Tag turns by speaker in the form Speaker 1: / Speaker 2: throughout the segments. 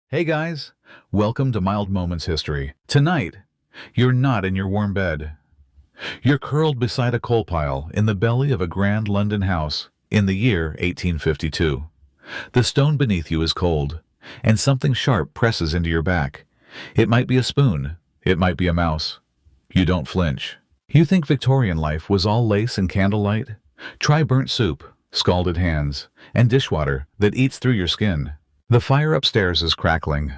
Speaker 1: Hey guys, welcome to Mild Moments History. Tonight, you're not in your warm bed. You're curled beside a coal pile in the belly of a grand London house in the year 1852. The stone beneath you is cold, and something sharp presses into your back. It might be a spoon, it might be a mouse. You don't flinch. You think Victorian life was all lace and candlelight? Try burnt soup, scalded hands, and dishwater that eats through your skin. The fire upstairs is crackling.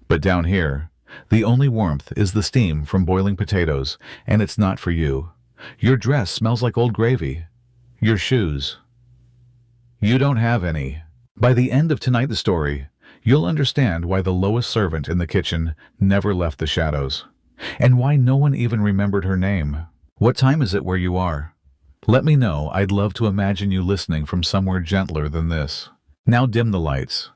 Speaker 1: But down here, the only warmth is the steam from boiling potatoes, and it's not for you. Your dress smells like old gravy. Your shoes. You don't have any. By the end of tonight's story, you'll understand why the lowest servant in the kitchen never left the shadows, and why no one even remembered her name. What time is it where you are? Let me know. I'd love to imagine you listening from somewhere gentler than this. Now dim the lights.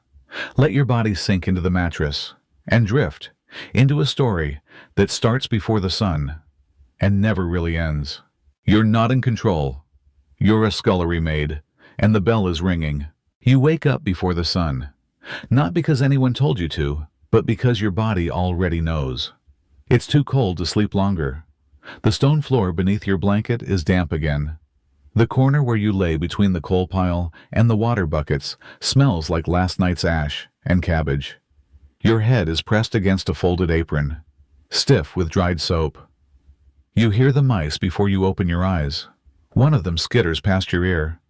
Speaker 1: Let your body sink into the mattress and drift into a story that starts before the sun and never really ends. You're not in control. You're a scullery maid, and the bell is ringing. You wake up before the sun, not because anyone told you to, but because your body already knows. It's too cold to sleep longer. The stone floor beneath your blanket is damp again. The corner where you lay between the coal pile and the water buckets smells like last night's ash and cabbage. Your head is pressed against a folded apron, stiff with dried soap. You hear the mice before you open your eyes. One of them skitters past your ear.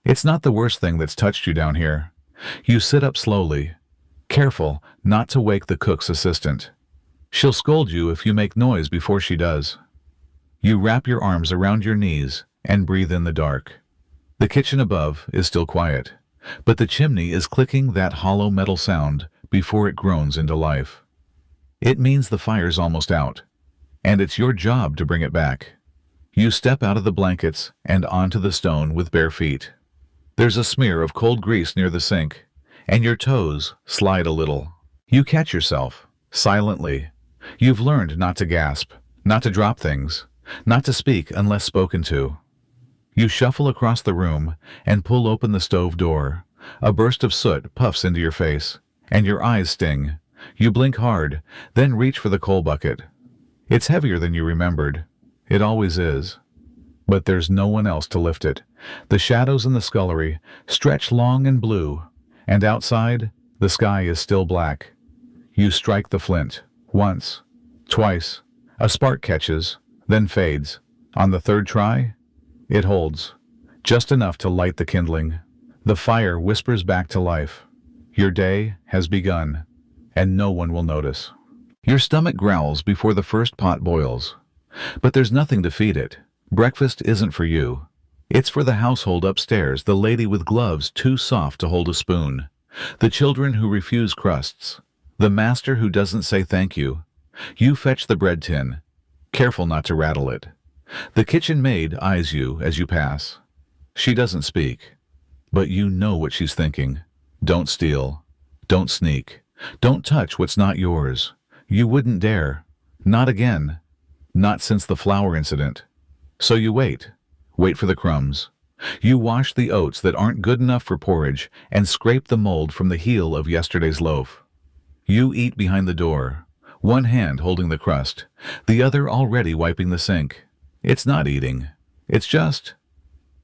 Speaker 1: It's not the worst thing that's touched you down here. You sit up slowly, careful not to wake the cook's assistant. She'll scold you if you make noise before she does. You wrap your arms around your knees and breathe in the dark. The kitchen above is still quiet, but the chimney is clicking that hollow metal sound before it groans into life. It means the fire's almost out, and it's your job to bring it back. You step out of the blankets and onto the stone with bare feet. There's a smear of cold grease near the sink, and your toes slide a little. You catch yourself, silently. You've learned not to gasp, not to drop things, not to speak unless spoken to. You shuffle across the room and pull open the stove door. A burst of soot puffs into your face, and your eyes sting. You blink hard, then reach for the coal bucket. It's heavier than you remembered. It always is. But there's no one else to lift it. The shadows in the scullery stretch long and blue, and outside, the sky is still black. You strike the flint. Once, twice. A spark catches, then fades. On the third try, it holds, just enough to light the kindling. The fire whispers back to life. Your day has begun, and no one will notice. Your stomach growls before the first pot boils. But there's nothing to feed it. Breakfast isn't for you. It's for the household upstairs, the lady with gloves too soft to hold a spoon, the children who refuse crusts, the master who doesn't say thank you. You fetch the bread tin, careful not to rattle it. The kitchen maid eyes you as you pass. She doesn't speak, but you know what she's thinking. Don't steal. Don't sneak. Don't touch what's not yours. You wouldn't dare. Not again. Not since the flour incident. So you wait. Wait for the crumbs. You wash the oats that aren't good enough for porridge and scrape the mold from the heel of yesterday's loaf. You eat behind the door, one hand holding the crust, the other already wiping the sink. It's not eating. It's just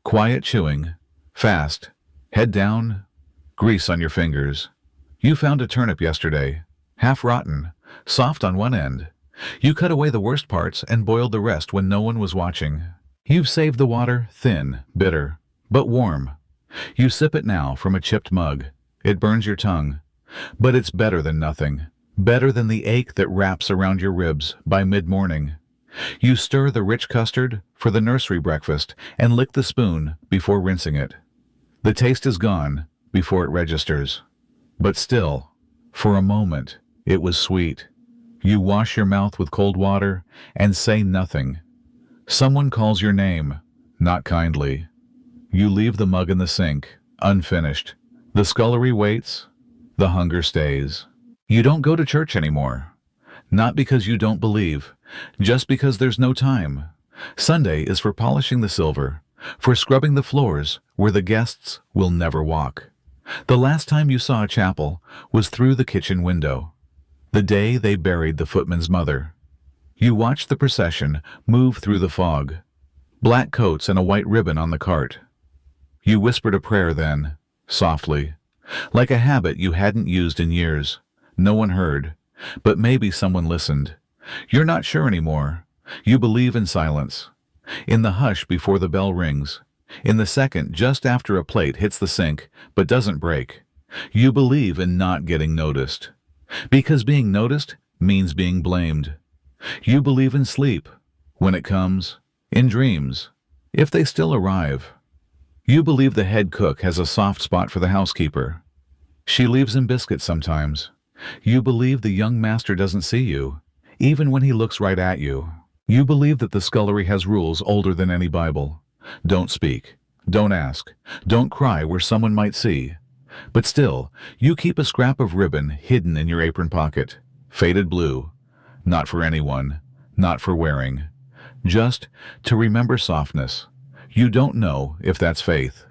Speaker 1: quiet chewing, fast, head down, grease on your fingers. You found a turnip yesterday, half rotten, soft on one end. You cut away the worst parts and boiled the rest when no one was watching. You've saved the water, thin, bitter, but warm. You sip it now from a chipped mug. It burns your tongue, but it's better than nothing. Better than the ache that wraps around your ribs by mid-morning. You stir the rich custard for the nursery breakfast and lick the spoon before rinsing it. The taste is gone before it registers. But still, for a moment, it was sweet. You wash your mouth with cold water and say nothing. Someone calls your name, not kindly. You leave the mug in the sink, unfinished. The scullery waits. The hunger stays. You don't go to church anymore. Not because you don't believe, just because there's no time. Sunday is for polishing the silver, for scrubbing the floors where the guests will never walk. The last time you saw a chapel was through the kitchen window, the day they buried the footman's mother. You watched the procession move through the fog, black coats and a white ribbon on the cart. You whispered a prayer then, softly, like a habit you hadn't used in years. No one heard, but maybe someone listened. You're not sure anymore. You believe in silence, in the hush before the bell rings, in the second just after a plate hits the sink but doesn't break. You believe in not getting noticed, because being noticed means being blamed. You believe in sleep, when it comes, in dreams, if they still arrive. You believe the head cook has a soft spot for the housekeeper. She leaves him biscuits sometimes. You believe the young master doesn't see you, even when he looks right at you. You believe that the scullery has rules older than any Bible. Don't speak. Don't ask. Don't cry where someone might see. But still, you keep a scrap of ribbon hidden in your apron pocket, faded blue. Not for anyone, not for wearing. Just to remember softness. You don't know if that's faith,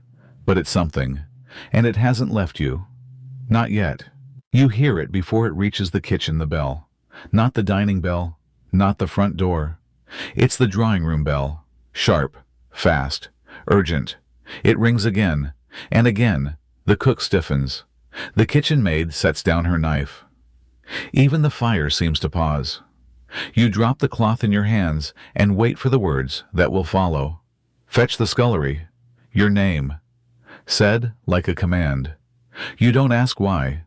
Speaker 1: but it's something, and it hasn't left you. Not yet. You hear it before it reaches the kitchen, the bell. Not the dining bell, not the front door. It's the drawing room bell. Sharp, fast, urgent. It rings again, and again. The cook stiffens. The kitchen maid sets down her knife. Even the fire seems to pause. You drop the cloth in your hands and wait for the words that will follow. Fetch the scullery. Your name. Said like a command. You don't ask why.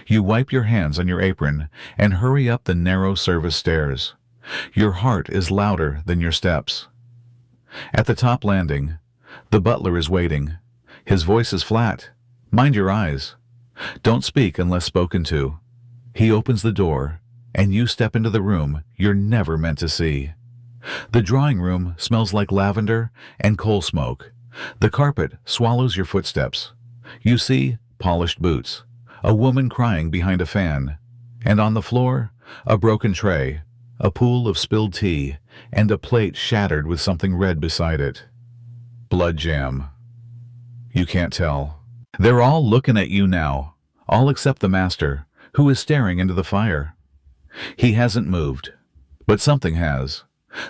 Speaker 1: You wipe your hands on your apron and hurry up the narrow service stairs. Your heart is louder than your steps. At the top landing, the butler is waiting. His voice is flat. Mind your eyes. Don't speak unless spoken to. He opens the door, and you step into the room you're never meant to see. The drawing room smells like lavender and coal smoke. The carpet swallows your footsteps. You see polished boots, a woman crying behind a fan, and on the floor, a broken tray, a pool of spilled tea, and a plate shattered with something red beside it. Blood jam. You can't tell. They're all looking at you now, all except the master, who is staring into the fire. He hasn't moved, but something has.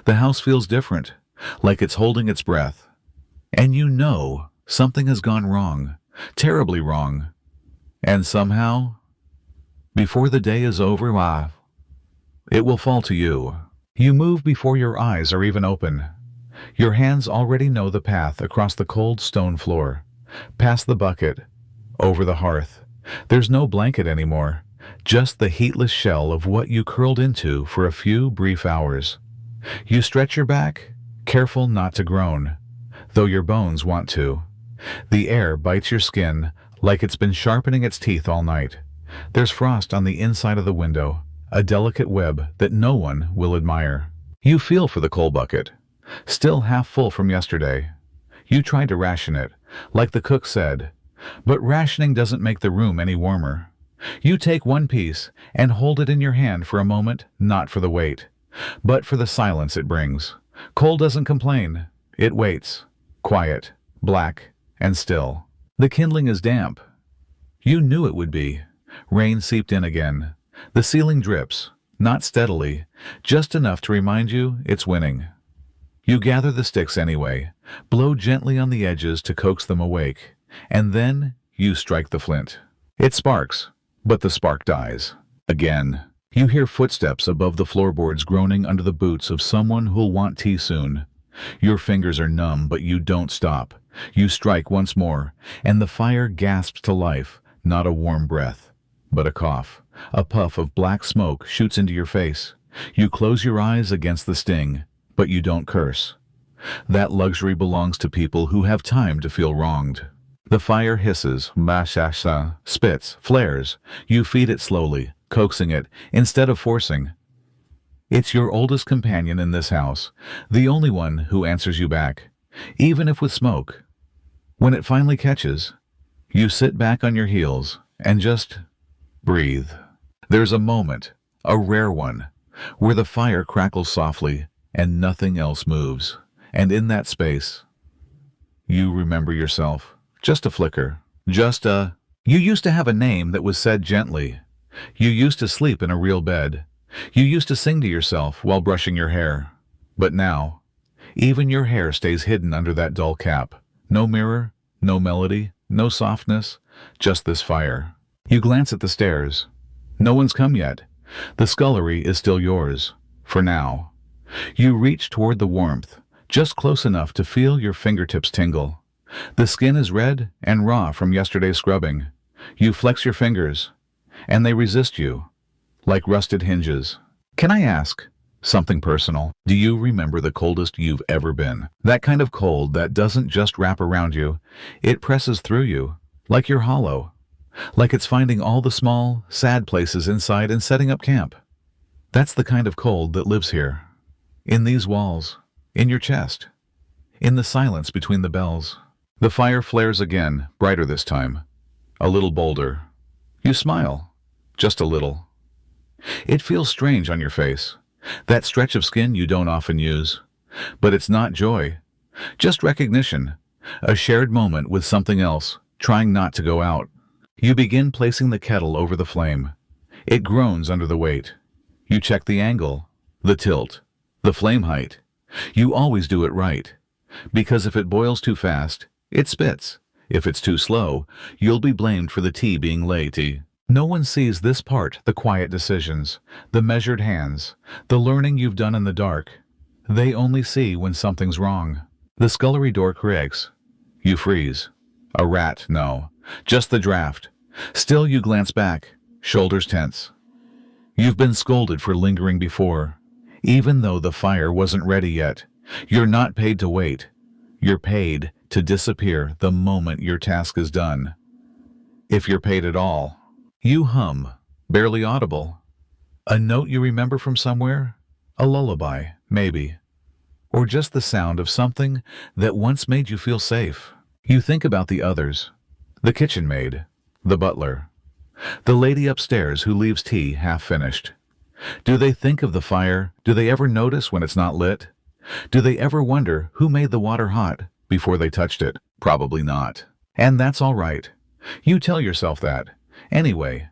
Speaker 1: The house feels different, like it's holding its breath. And you know something has gone wrong, terribly wrong. And somehow, before the day is over, it will fall to you. You move before your eyes are even open. Your hands already know the path across the cold stone floor, past the bucket, over the hearth. There's no blanket anymore, just the heatless shell of what you curled into for a few brief hours. You stretch your back, careful not to groan, though your bones want to. The air bites your skin like it's been sharpening its teeth all night. There's frost on the inside of the window, a delicate web that no one will admire. You feel for the coal bucket, still half full from yesterday. You tried to ration it, like the cook said, but rationing doesn't make the room any warmer. You take one piece and hold it in your hand for a moment, not for the weight, but for the silence it brings. Coal doesn't complain. It waits, quiet, black, and still. The kindling is damp. You knew it would be. Rain seeped in again. The ceiling drips, not steadily, just enough to remind you it's winning. You gather the sticks anyway, blow gently on the edges to coax them awake, and then you strike the flint. It sparks, but the spark dies. Again. You hear footsteps above the floorboards groaning under the boots of someone who'll want tea soon. Your fingers are numb, but you don't stop. You strike once more, and the fire gasps to life, not a warm breath, but a cough. A puff of black smoke shoots into your face. You close your eyes against the sting, but you don't curse. That luxury belongs to people who have time to feel wronged. The fire hisses, spits, flares. You feed it slowly, coaxing it, instead of forcing. It's your oldest companion in this house, the only one who answers you back, even if with smoke. When it finally catches, you sit back on your heels and just breathe. There's a moment, a rare one, where the fire crackles softly and nothing else moves. And in that space, you remember yourself. Just a flicker. You used to have a name that was said gently. You used to sleep in a real bed. You used to sing to yourself while brushing your hair. But now, even your hair stays hidden under that dull cap. No mirror, no melody, no softness, just this fire. You glance at the stairs. No one's come yet. The scullery is still yours, for now. You reach toward the warmth, just close enough to feel your fingertips tingle. The skin is red and raw from yesterday's scrubbing. You flex your fingers, and they resist you, like rusted hinges. Can I ask something personal? Do you remember the coldest you've ever been? That kind of cold that doesn't just wrap around you, it presses through you, like you're hollow, like it's finding all the small, sad places inside and setting up camp. That's the kind of cold that lives here, in these walls, in your chest, in the silence between the bells. The fire flares again, brighter this time, a little bolder. You smile, just a little. It feels strange on your face, that stretch of skin you don't often use. But it's not joy, just recognition, a shared moment with something else, trying not to go out. You begin placing the kettle over the flame. It groans under the weight. You check the angle, the tilt, the flame height. You always do it right, because if it boils too fast, it spits. If it's too slow, you'll be blamed for the tea being lazy. No one sees this part, the quiet decisions, the measured hands, the learning you've done in the dark. They only see when something's wrong. The scullery door creaks. You freeze. A rat, no. Just the draft. Still you glance back, shoulders tense. You've been scolded for lingering before. Even though the fire wasn't ready yet, you're not paid to wait. You're paid to disappear the moment your task is done. If you're paid at all. You hum, barely audible. A note you remember from somewhere? A lullaby, maybe. Or just the sound of something that once made you feel safe. You think about the others. The kitchen maid, the butler, the lady upstairs who leaves tea half finished. Do they think of the fire? Do they ever notice when it's not lit? Do they ever wonder who made the water hot before they touched it? Probably not. And that's all right. You tell yourself that. Anyway,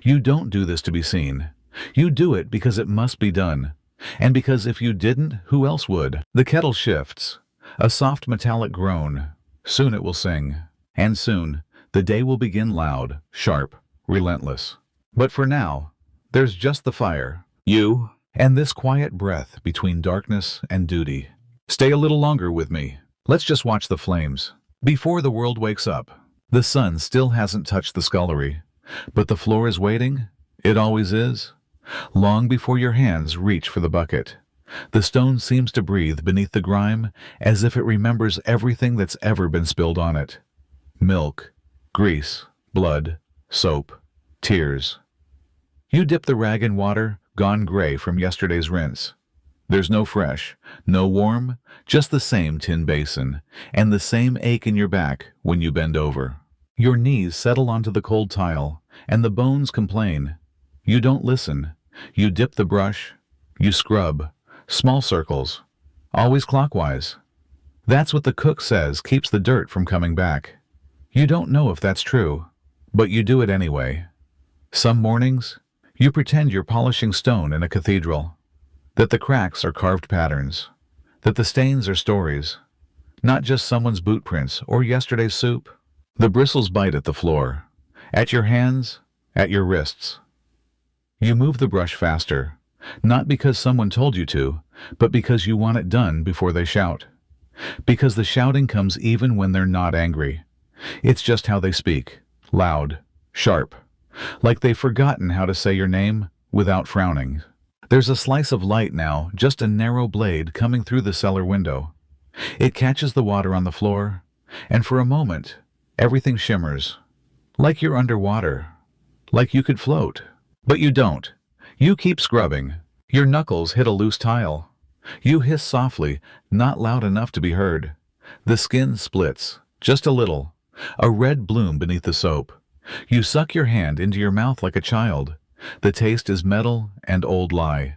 Speaker 1: you don't do this to be seen. You do it because it must be done. And because if you didn't, who else would? The kettle shifts. A soft metallic groan. Soon it will sing. And soon, the day will begin loud, sharp, relentless. But for now, there's just the fire, you, and this quiet breath between darkness and duty. Stay a little longer with me. Let's just watch the flames. Before the world wakes up, the sun still hasn't touched the scullery, but the floor is waiting. It always is. Long before your hands reach for the bucket, the stone seems to breathe beneath the grime as if it remembers everything that's ever been spilled on it. Milk, grease, blood, soap, tears. You dip the rag in water, gone gray from yesterday's rinse. There's no fresh, no warm, just the same tin basin, and the same ache in your back when you bend over. Your knees settle onto the cold tile, and the bones complain. You don't listen. You dip the brush. You scrub. Small circles. Always clockwise. That's what the cook says keeps the dirt from coming back. You don't know if that's true, but you do it anyway. Some mornings, you pretend you're polishing stone in a cathedral, that the cracks are carved patterns, that the stains are stories, not just someone's boot prints or yesterday's soup. The bristles bite at the floor, at your hands, at your wrists. You move the brush faster, not because someone told you to, but because you want it done before they shout. Because the shouting comes even when they're not angry. It's just how they speak, loud, sharp, like they've forgotten how to say your name without frowning. There's a slice of light now, just a narrow blade coming through the cellar window. It catches the water on the floor, and for a moment, everything shimmers, like you're underwater, like you could float. But you don't. You keep scrubbing. Your knuckles hit a loose tile. You hiss softly, not loud enough to be heard. The skin splits, just a little, a red bloom beneath the soap. You suck your hand into your mouth like a child. The taste is metal and old lie.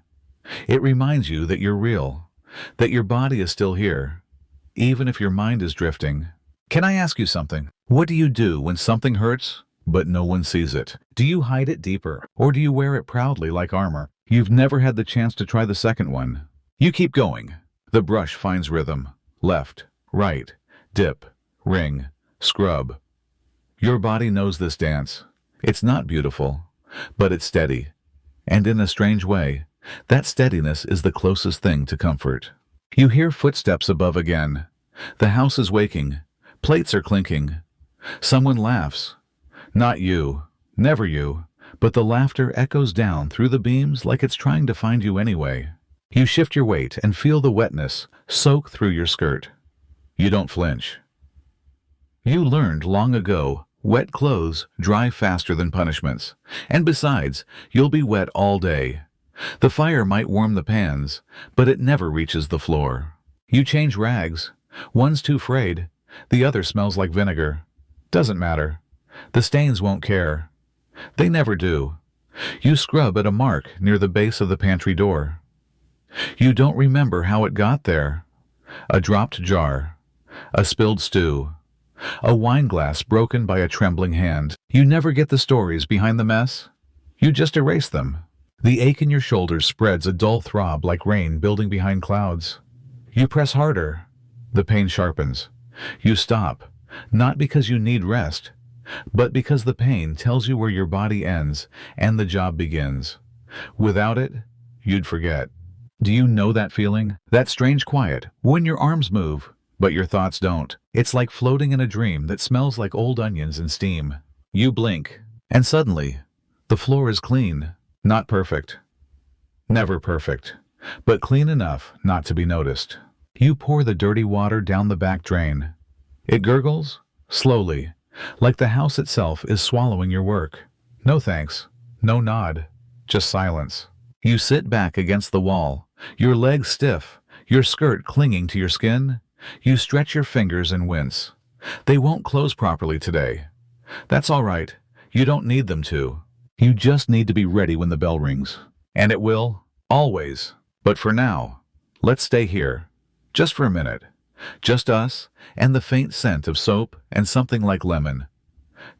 Speaker 1: It reminds you that you're real, that your body is still here, even if your mind is drifting. Can I ask you something? What do you do when something hurts, but no one sees it. Do you hide it deeper, or do you wear it proudly like armor? You've never had the chance to try the second one. You keep going. The brush finds rhythm. Left, right, dip, ring, scrub. Your body knows this dance. It's not beautiful, but it's steady. And in a strange way, that steadiness is the closest thing to comfort. You hear footsteps above again. The house is waking. Plates are clinking. Someone laughs. Not you, never you, but the laughter echoes down through the beams like it's trying to find you anyway. You shift your weight and feel the wetness soak through your skirt. You don't flinch. You learned long ago, wet clothes dry faster than punishments. And besides, you'll be wet all day. The fire might warm the pans, but it never reaches the floor. You change rags. One's too frayed. The other smells like vinegar. Doesn't matter. The stains won't care. They never do. You scrub at a mark near the base of the pantry door. You don't remember how it got there. A dropped jar. A spilled stew. A wine glass broken by a trembling hand. You never get the stories behind the mess. You just erase them. The ache in your shoulders spreads a dull throb like rain building behind clouds. You press harder. The pain sharpens. You stop, not because you need rest, but because the pain tells you where your body ends and the job begins. Without it, you'd forget. Do you know that feeling? That strange quiet, when your arms move, but your thoughts don't. It's like floating in a dream that smells like old onions and steam. You blink, and suddenly, the floor is clean. Not perfect. Never perfect, but clean enough not to be noticed. You pour the dirty water down the back drain. It gurgles, slowly, like the house itself is swallowing your work. No thanks, no nod, just silence. You sit back against the wall, your legs stiff, your skirt clinging to your skin. You stretch your fingers and wince. They won't close properly today. That's all right. You don't need them to. You just need to be ready when the bell rings. And it will, always. But for now, let's stay here. Just for a minute. Just us and the faint scent of soap and something like lemon.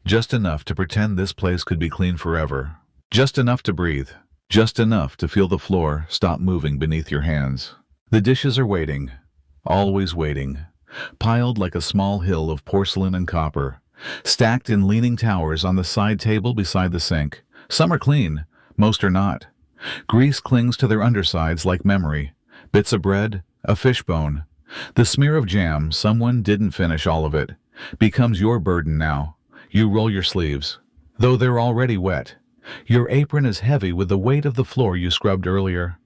Speaker 1: Just enough to pretend this place could be clean forever. Just enough to breathe. Just enough to feel the floor stop moving beneath your hands. The dishes are waiting. Always waiting. Piled like a small hill of porcelain and copper. Stacked in leaning towers on the side table beside the sink. Some are clean, most are not. Grease clings to their undersides like memory. Bits of bread, a fishbone. The smear of jam, someone didn't finish all of it, becomes your burden now. You roll your sleeves, though they're already wet. Your apron is heavy with the weight of the floor you scrubbed earlier.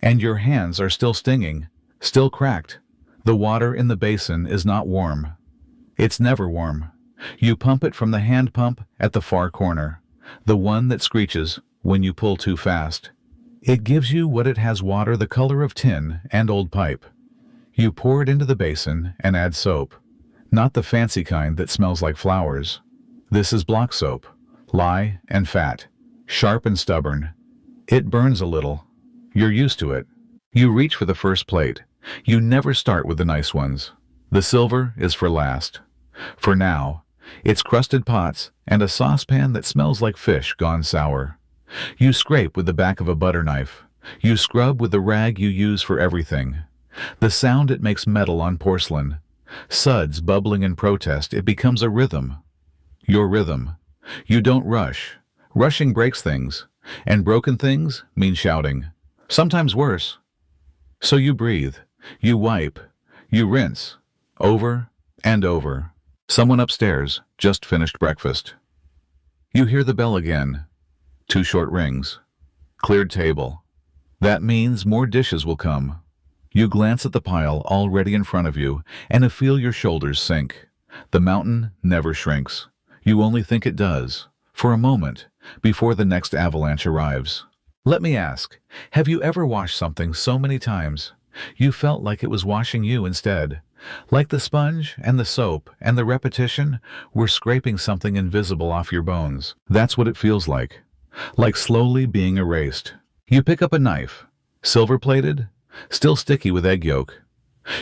Speaker 1: And your hands are still stinging, still cracked. The water in the basin is not warm. It's never warm. You pump it from the hand pump at the far corner. The one that screeches when you pull too fast. It gives you what it has: water the color of tin and old pipe. You pour it into the basin and add soap. Not the fancy kind that smells like flowers. This is block soap, lye and fat, sharp and stubborn. It burns a little. You're used to it. You reach for the first plate. You never start with the nice ones. The silver is for last. For now, it's crusted pots and a saucepan that smells like fish gone sour. You scrape with the back of a butter knife. You scrub with the rag you use for everything. The sound it makes metal on porcelain. Suds bubbling in protest, it becomes a rhythm. Your rhythm. You don't rush. Rushing breaks things, and broken things mean shouting. Sometimes worse. So you breathe. You wipe. You rinse. Over and over. Someone upstairs just finished breakfast. You hear the bell again. 2 short rings. Cleared table. That means more dishes will come. You glance at the pile already in front of you and feel your shoulders sink. The mountain never shrinks. You only think it does, for a moment, before the next avalanche arrives. Let me ask, have you ever washed something so many times you felt like it was washing you instead? Like the sponge and the soap and the repetition were scraping something invisible off your bones. That's what it feels like slowly being erased. You pick up a knife, silver-plated, still sticky with egg yolk.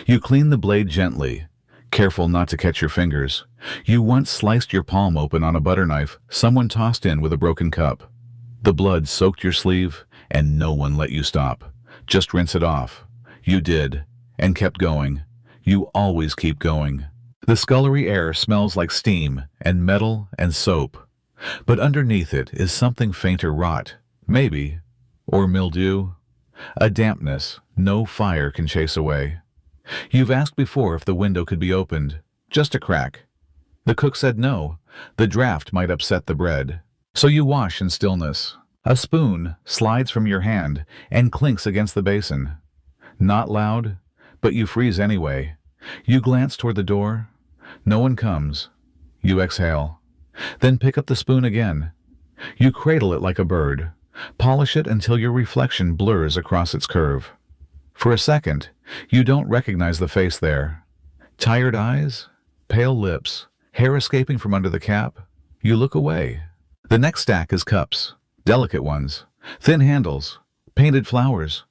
Speaker 1: You clean the blade gently, Careful not to catch your fingers. You once sliced your palm open on a butter knife someone tossed in with a broken cup. The blood soaked your sleeve, and no one let you stop. Just rinse it off. You did, and kept going. You always keep going. The scullery air smells like steam and metal and soap. But underneath it is something fainter rot, maybe, or mildew. A dampness no fire can chase away. You've asked before if the window could be opened, just a crack. The cook said no, the draft might upset the bread. So you wash in stillness. A spoon slides from your hand and clinks against the basin. Not loud, but you freeze anyway. You glance toward the door. No one comes. You exhale. Then pick up the spoon again. You cradle it like a bird. Polish it until your reflection blurs across its curve. For a second, you don't recognize the face there. Tired eyes, pale lips, hair escaping from under the cap. You look away. The next stack is cups, delicate ones, thin handles, painted flowers.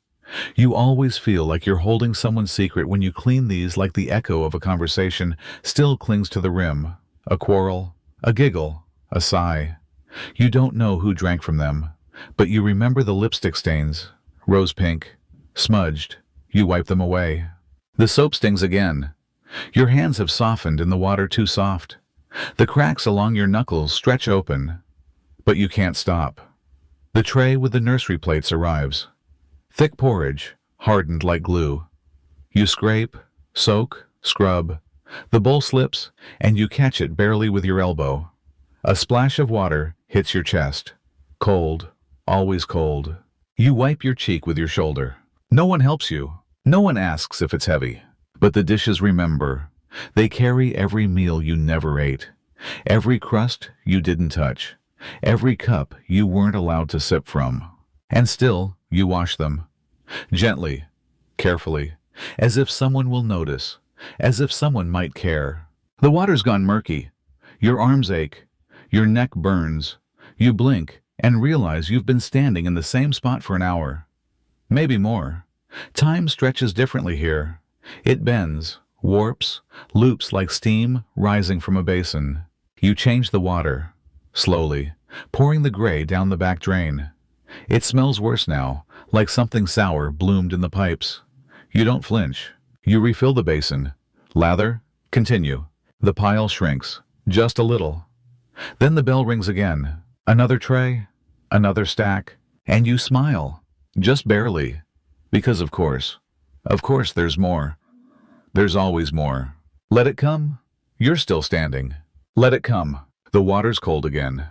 Speaker 1: You always feel like you're holding someone's secret when you clean these, like the echo of a conversation still clings to the rim. A quarrel, a giggle, a sigh. You don't know who drank from them, but you remember the lipstick stains, rose pink, smudged. You wipe them away. The soap stings again. Your hands have softened in the water too soft. The cracks along your knuckles stretch open, but you can't stop. The tray with the nursery plates arrives. Thick porridge, hardened like glue. You scrape, soak, scrub. The bowl slips, and you catch it barely with your elbow. A splash of water hits your chest. Cold, always cold. You wipe your cheek with your shoulder. No one helps you. No one asks if it's heavy. But the dishes remember. They carry every meal you never ate. Every crust you didn't touch. Every cup you weren't allowed to sip from. And still, you wash them. Gently, carefully, as if someone will notice, as if someone might care. The water's gone murky. Your arms ache. Your neck burns. You blink and realize you've been standing in the same spot for an hour. Maybe more. Time stretches differently here. It bends, warps, loops like steam rising from a basin. You change the water, slowly, pouring the gray down the back drain. It smells worse now, like something sour bloomed in the pipes. You don't flinch. You refill the basin. Lather, continue. The pile shrinks, just a little. Then the bell rings again. Another tray, another stack, and you smile, just barely. Because of course there's more. There's always more. Let it come. You're still standing. Let it come. The water's cold again.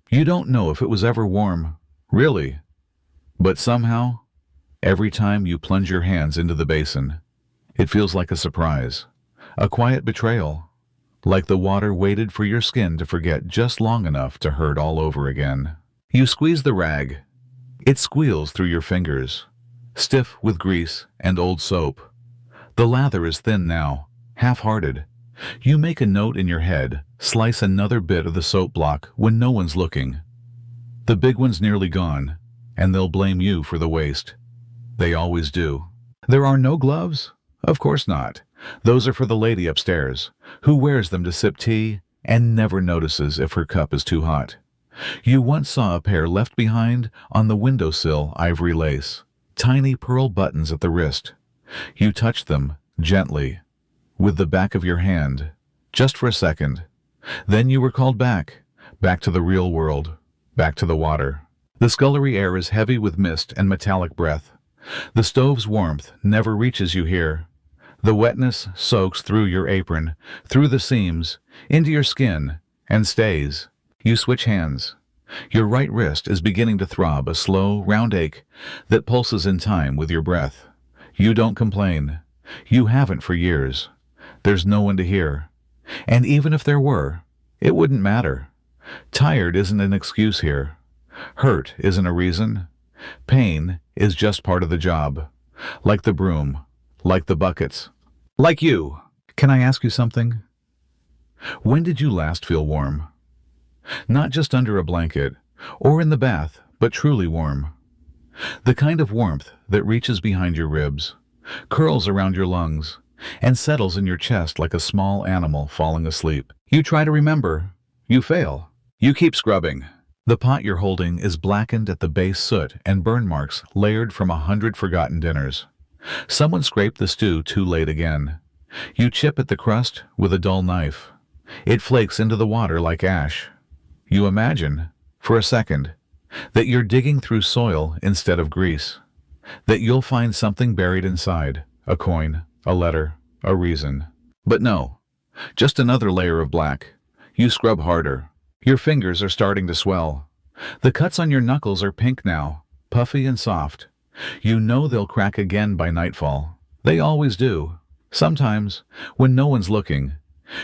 Speaker 1: You don't know if it was ever warm, really. But somehow, every time you plunge your hands into the basin, it feels like a surprise, a quiet betrayal, like the water waited for your skin to forget just long enough to hurt all over again. You squeeze the rag. It squeals through your fingers, stiff with grease and old soap. The lather is thin now, half-hearted. You make a note in your head, slice another bit of the soap block when no one's looking. The big one's nearly gone, and they'll blame you for the waste. They always do. There are no gloves? Of course not. Those are for the lady upstairs, who wears them to sip tea and never notices if her cup is too hot. You once saw a pair left behind on the windowsill, ivory lace, tiny pearl buttons at the wrist. You touched them, gently, with the back of your hand, just for a second. Then you were called back to the real world, back to the water. The scullery air is heavy with mist and metallic breath. The stove's warmth never reaches you here. The wetness soaks through your apron, through the seams, into your skin, and stays. You switch hands. Your right wrist is beginning to throb, a slow, round ache that pulses in time with your breath. You don't complain. You haven't for years. There's no one to hear. And even if there were, it wouldn't matter. Tired isn't an excuse here. Hurt isn't a reason. Pain is just part of the job. Like the broom, like the buckets, like you. Can I ask you something? When did you last feel warm? Not just under a blanket, or in the bath, but truly warm. The kind of warmth that reaches behind your ribs, curls around your lungs, and settles in your chest like a small animal falling asleep. You try to remember. You fail. You keep scrubbing. The pot you're holding is blackened at the base, soot and burn marks layered from 100 forgotten dinners. Someone scraped the stew too late again. You chip at the crust with a dull knife. It flakes into the water like ash. You imagine, for a second, that you're digging through soil instead of grease. That you'll find something buried inside, a coin, a letter, a reason. But no, just another layer of black. You scrub harder. Your fingers are starting to swell. The cuts on your knuckles are pink now, puffy and soft. You know they'll crack again by nightfall. They always do. Sometimes, when no one's looking,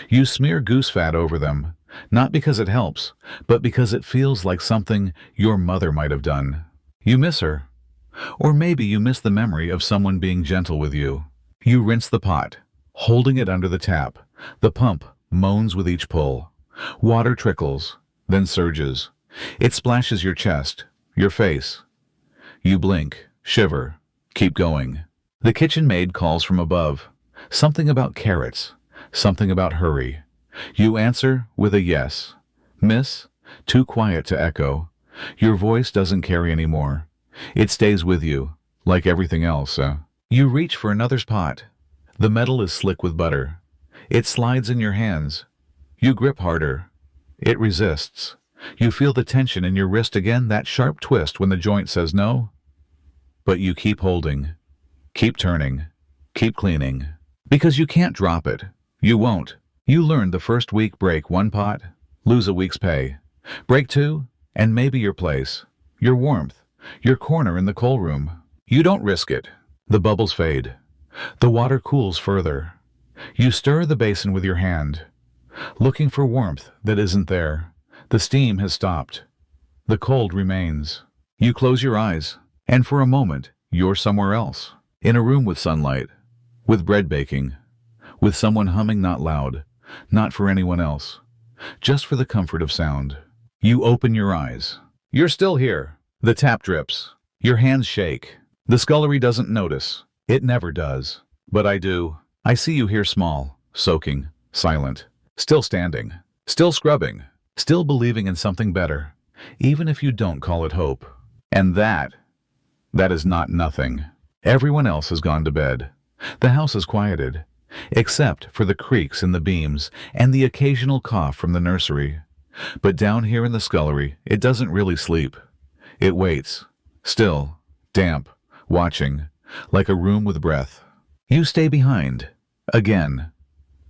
Speaker 1: you smear goose fat over them, not because it helps, but because it feels like something your mother might have done. You miss her. Or maybe you miss the memory of someone being gentle with you. You rinse the pot, holding it under the tap. The pump moans with each pull. Water trickles, then surges. It splashes your chest, your face. You blink, shiver, keep going. The kitchen maid calls from above. Something about carrots, something about hurry. You answer with a yes. Miss, too quiet to echo. Your voice doesn't carry anymore. It stays with you, like everything else. You reach for another's pot. The metal is slick with butter. It slides in your hands. You grip harder. It resists. You feel the tension in your wrist again, that sharp twist when the joint says no. But you keep holding. Keep turning. Keep cleaning. Because you can't drop it. You won't. You learned the first week, break one pot, lose a week's pay. Break two, and maybe your place, your warmth, your corner in the coal room. You don't risk it. The bubbles fade. The water cools further. You stir the basin with your hand, looking for warmth that isn't there. The steam has stopped. The cold remains. You close your eyes, and for a moment, you're somewhere else. In a room with sunlight, with bread baking, with someone humming, not loud, not for anyone else, just for the comfort of sound. You open your eyes. You're still here. The tap drips. Your hands shake. The scullery doesn't notice. It never does. But I do. I see you here, small, soaking, silent, still standing, still scrubbing, still believing in something better, even if you don't call it hope. And that is not nothing. Everyone else has gone to bed. The house is quieted, except for the creaks in the beams and the occasional cough from the nursery. But down here in the scullery, it doesn't really sleep. It waits, still, damp, watching, like a room with breath. You stay behind. Again.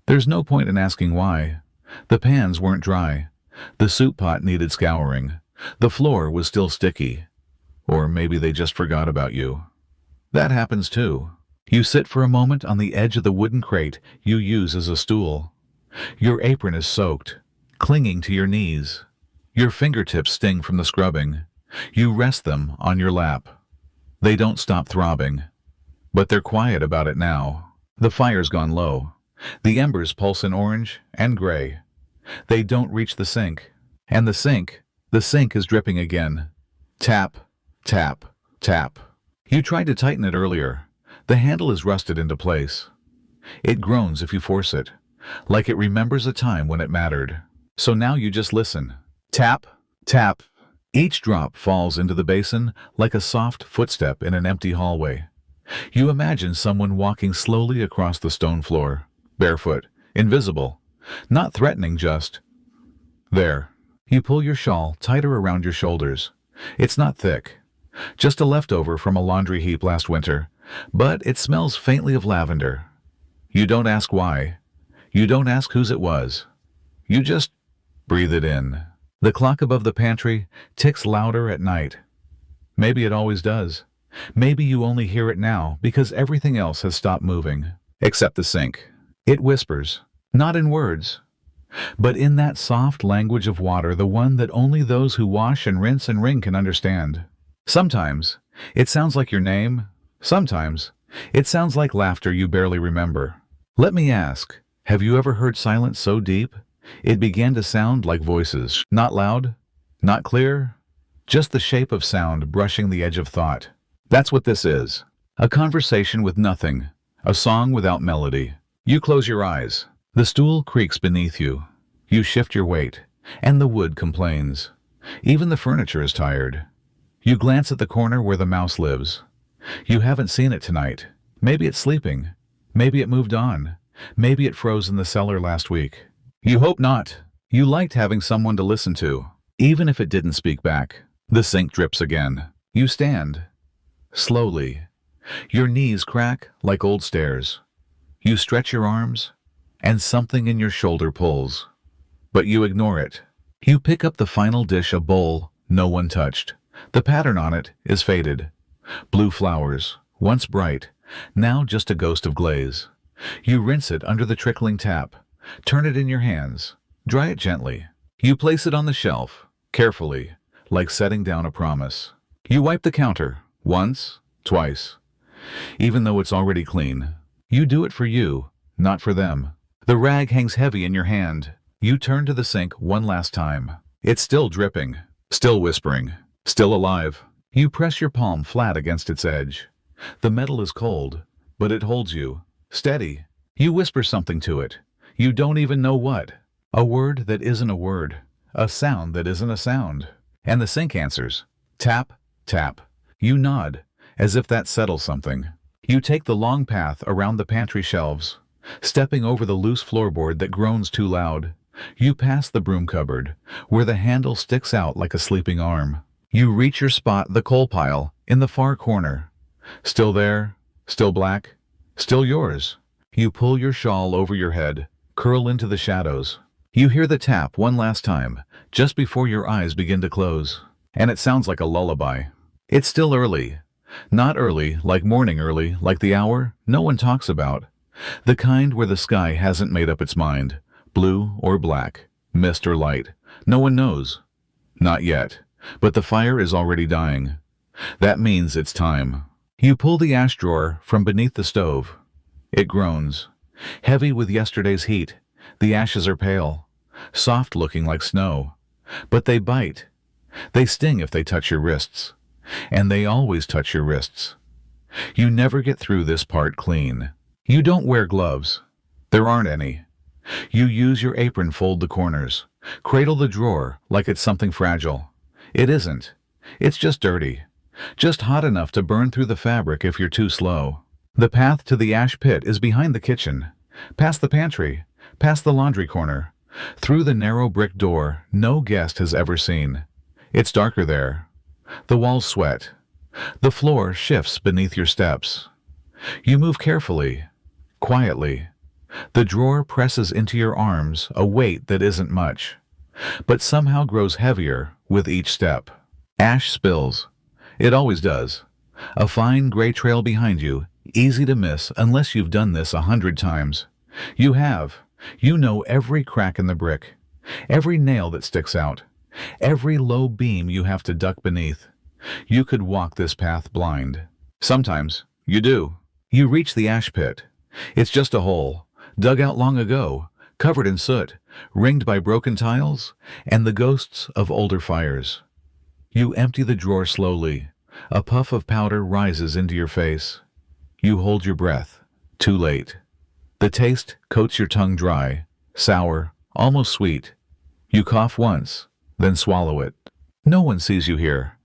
Speaker 1: There's no point in asking why. The pans weren't dry. The soup pot needed scouring. The floor was still sticky. Or maybe they just forgot about you. That happens too. You sit for a moment on the edge of the wooden crate you use as a stool. Your apron is soaked, clinging to your knees. Your fingertips sting from the scrubbing. You rest them on your lap. They don't stop throbbing. But they're quiet about it now. The fire's gone low. The embers pulse in orange and gray. They don't reach the sink. And the sink is dripping again. Tap, tap, tap. You tried to tighten it earlier. The handle is rusted into place. It groans if you force it, like it remembers a time when it mattered. So now you just listen. Tap, tap. Each drop falls into the basin like a soft footstep in an empty hallway. You imagine someone walking slowly across the stone floor, barefoot, invisible, not threatening, just there. You pull your shawl tighter around your shoulders. It's not thick, just a leftover from a laundry heap last winter, but it smells faintly of lavender. You don't ask why. You don't ask whose it was. You just breathe it in. The clock above the pantry ticks louder at night. Maybe it always does. Maybe you only hear it now because everything else has stopped moving, except the sink. It whispers, not in words, but in that soft language of water, the one that only those who wash and rinse and wring can understand. Sometimes it sounds like your name. Sometimes it sounds like laughter you barely remember. Let me ask, have you ever heard silence so deep it began to sound like voices? Not loud, not clear, just the shape of sound brushing the edge of thought. That's what this is. A conversation with nothing, A song without melody. You close your eyes. The stool creaks beneath you. You shift your weight, and the wood complains. Even the furniture is tired. You glance at the corner where the mouse lives. You haven't seen it tonight. Maybe it's sleeping. Maybe it moved on. Maybe it froze in the cellar last week. You hope not. You liked having someone to listen to, even if it didn't speak back. The sink drips again. You stand. Slowly. Your knees crack like old stairs. You stretch your arms, and something in your shoulder pulls. But you ignore it. You pick up the final dish, a bowl no one touched. The pattern on it is faded. Blue flowers, once bright, now just a ghost of glaze. You rinse it under the trickling tap. Turn it in your hands. Dry it gently. You place it on the shelf, carefully, like setting down a promise. You wipe the counter, once, twice. Even though it's already clean. You do it for you, not for them. The rag hangs heavy in your hand. You turn to the sink one last time. It's still dripping, still whispering, still alive. You press your palm flat against its edge. The metal is cold, but it holds you, steady. You whisper something to it. You don't even know what. A word that isn't a word. A sound that isn't a sound. And the sink answers. Tap, tap. You nod, as if that settles something. You take the long path around the pantry shelves, stepping over the loose floorboard that groans too loud. You pass the broom cupboard, where the handle sticks out like a sleeping arm. You reach your spot, the coal pile, in the far corner. Still there, still black, still yours. You pull your shawl over your head, curl into the shadows. You hear the tap one last time, just before your eyes begin to close. And it sounds like a lullaby. It's still early. Not early, like morning early, like the hour no one talks about. The kind where the sky hasn't made up its mind. Blue or black, mist or light. No one knows. Not yet. But the fire is already dying. That means it's time. You pull the ash drawer from beneath the stove. It groans. Heavy with yesterday's heat. The ashes are pale, soft looking like snow. But they bite. They sting if they touch your wrists. And they always touch your wrists. You never get through this part clean. You don't wear gloves. There aren't any. You use your apron, fold the corners, cradle the drawer like it's something fragile. It isn't. It's just dirty. Just hot enough to burn through the fabric if you're too slow. The path to the ash pit is behind the kitchen, past the pantry, past the laundry corner, through the narrow brick door no guest has ever seen. It's darker there. The walls sweat. The floor shifts beneath your steps. You move carefully, quietly. The drawer presses into your arms, a weight that isn't much, but somehow grows heavier with each step. Ash spills. It always does. A fine gray trail behind you, easy to miss unless you've done this 100 times. You have. You know every crack in the brick, every nail that sticks out, every low beam you have to duck beneath. You could walk this path blind. Sometimes you do. You reach the ash pit. It's just a hole, dug out long ago, covered in soot, ringed by broken tiles and the ghosts of older fires. You empty the drawer slowly. A puff of powder rises into your face. You hold your breath. Too late. The taste coats your tongue dry, sour, almost sweet. You cough once, then swallow it. No one sees you here.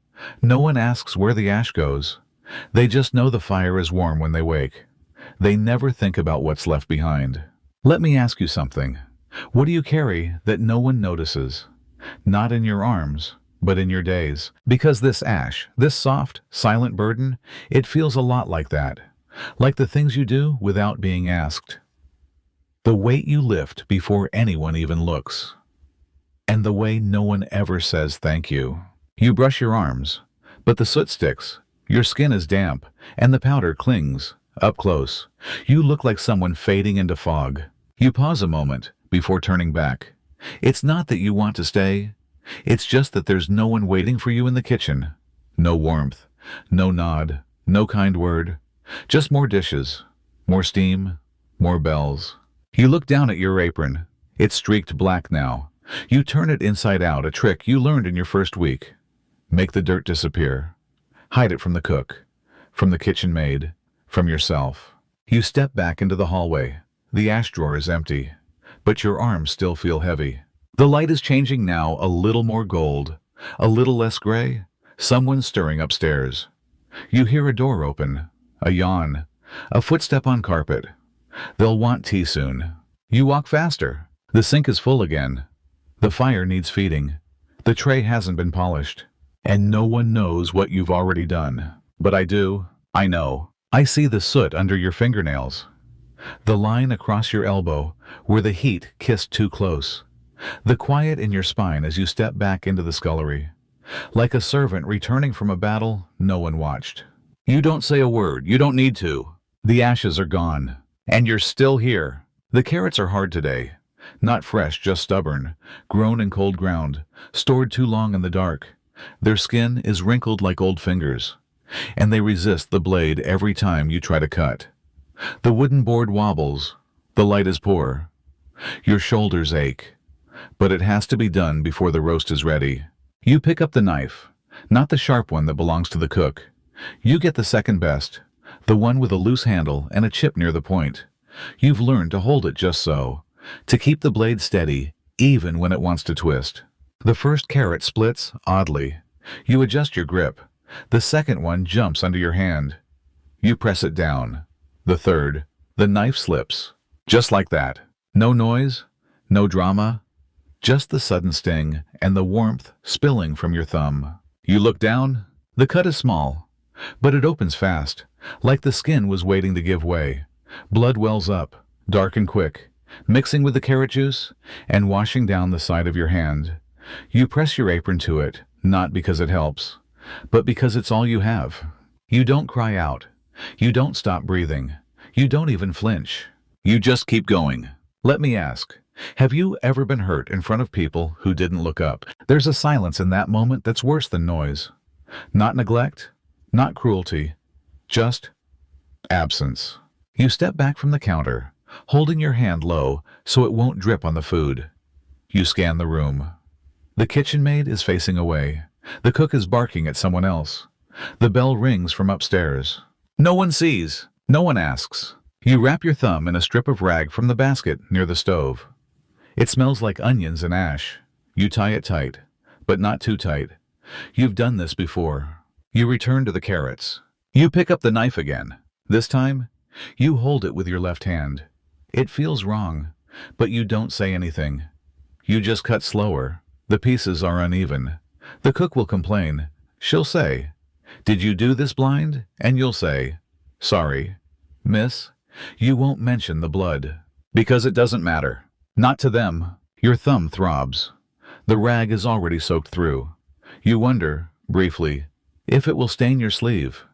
Speaker 1: No one asks where the ash goes. They just know the fire is warm when they wake. They never think about what's left behind. Let me ask you something. What do you carry that no one notices? Not in your arms, but in your days. Because this ash, this soft, silent burden, it feels a lot like that. Like the things you do without being asked. The weight you lift before anyone even looks. And the way no one ever says thank you. You brush your arms, but the soot sticks. Your skin is damp, and the powder clings. Up close, you look like someone fading into fog. You pause a moment before turning back. It's not that you want to stay. It's just that there's no one waiting for you in the kitchen. No warmth, no nod, no kind word. Just more dishes, more steam, more bells. You look down at your apron. It's streaked black now. You turn it inside out, a trick you learned in your first week. Make the dirt disappear. Hide it from the cook, from the kitchen maid, from yourself. You step back into the hallway. The ash drawer is empty, but your arms still feel heavy. The light is changing now, a little more gold, a little less gray. Someone's stirring upstairs. You hear a door open, a yawn, a footstep on carpet. They'll want tea soon. You walk faster. The sink is full again. The fire needs feeding. The tray hasn't been polished. And no one knows what you've already done. But I do. I know. I see the soot under your fingernails. The line across your elbow where the heat kissed too close. The quiet in your spine as you step back into the scullery. Like a servant returning from a battle no one watched. You don't say a word. You don't need to. The ashes are gone. And you're still here. The carrots are hard today. Not fresh, just stubborn, grown in cold ground, stored too long in the dark. Their skin is wrinkled like old fingers, and they resist the blade every time you try to cut. The wooden board wobbles. The light is poor. Your shoulders ache. But it has to be done before the roast is ready. You pick up the knife, not the sharp one that belongs to the cook. You get the second best, the one with a loose handle and a chip near the point. You've learned to hold it just so, to keep the blade steady, even when it wants to twist. The first carrot splits oddly. You adjust your grip. The second one jumps under your hand. You press it down. The third, the knife slips. Just like that. No noise, no drama, just the sudden sting and the warmth spilling from your thumb. You look down. The cut is small, but it opens fast, like the skin was waiting to give way. Blood wells up, dark and quick, mixing with the carrot juice and washing down the side of your hand. You press your apron to it, not because it helps, but because it's all you have. You don't cry out. You don't stop breathing. You don't even flinch. You just keep going. Let me ask, have you ever been hurt in front of people who didn't look up? There's a silence in that moment that's worse than noise. Not neglect, not cruelty, just absence. You step back from the counter, holding your hand low so it won't drip on the food. You scan the room. The kitchen maid is facing away. The cook is barking at someone else. The bell rings from upstairs. No one sees. No one asks. You wrap your thumb in a strip of rag from the basket near the stove. It smells like onions and ash. You tie it tight, but not too tight. You've done this before. You return to the carrots. You pick up the knife again. This time, you hold it with your left hand. It feels wrong, but you don't say anything. You just cut slower. The pieces are uneven. The cook will complain. She'll say, "Did you do this blind?" And you'll say, "Sorry, miss." You won't mention the blood, because it doesn't matter. Not to them. Your thumb throbs. The rag is already soaked through. You wonder, briefly, if it will stain your sleeve.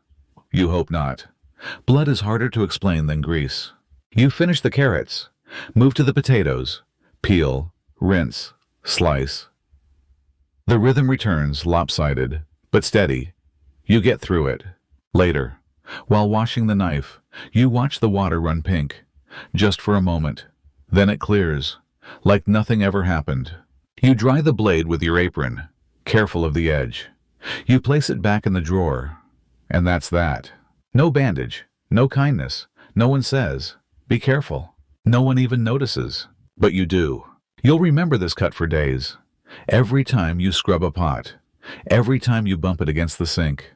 Speaker 1: You hope not. Blood is harder to explain than grease. You finish the carrots. Move to the potatoes. Peel, rinse, slice. The rhythm returns, lopsided, but steady. You get through it. Later, while washing the knife, you watch the water run pink, just for a moment. Then it clears, like nothing ever happened. You dry the blade with your apron, careful of the edge. You place it back in the drawer, and that's that. No bandage, no kindness. No one says, "Be careful." No one even notices, but you do. You'll remember this cut for days. Every time you scrub a pot, every time you bump it against the sink,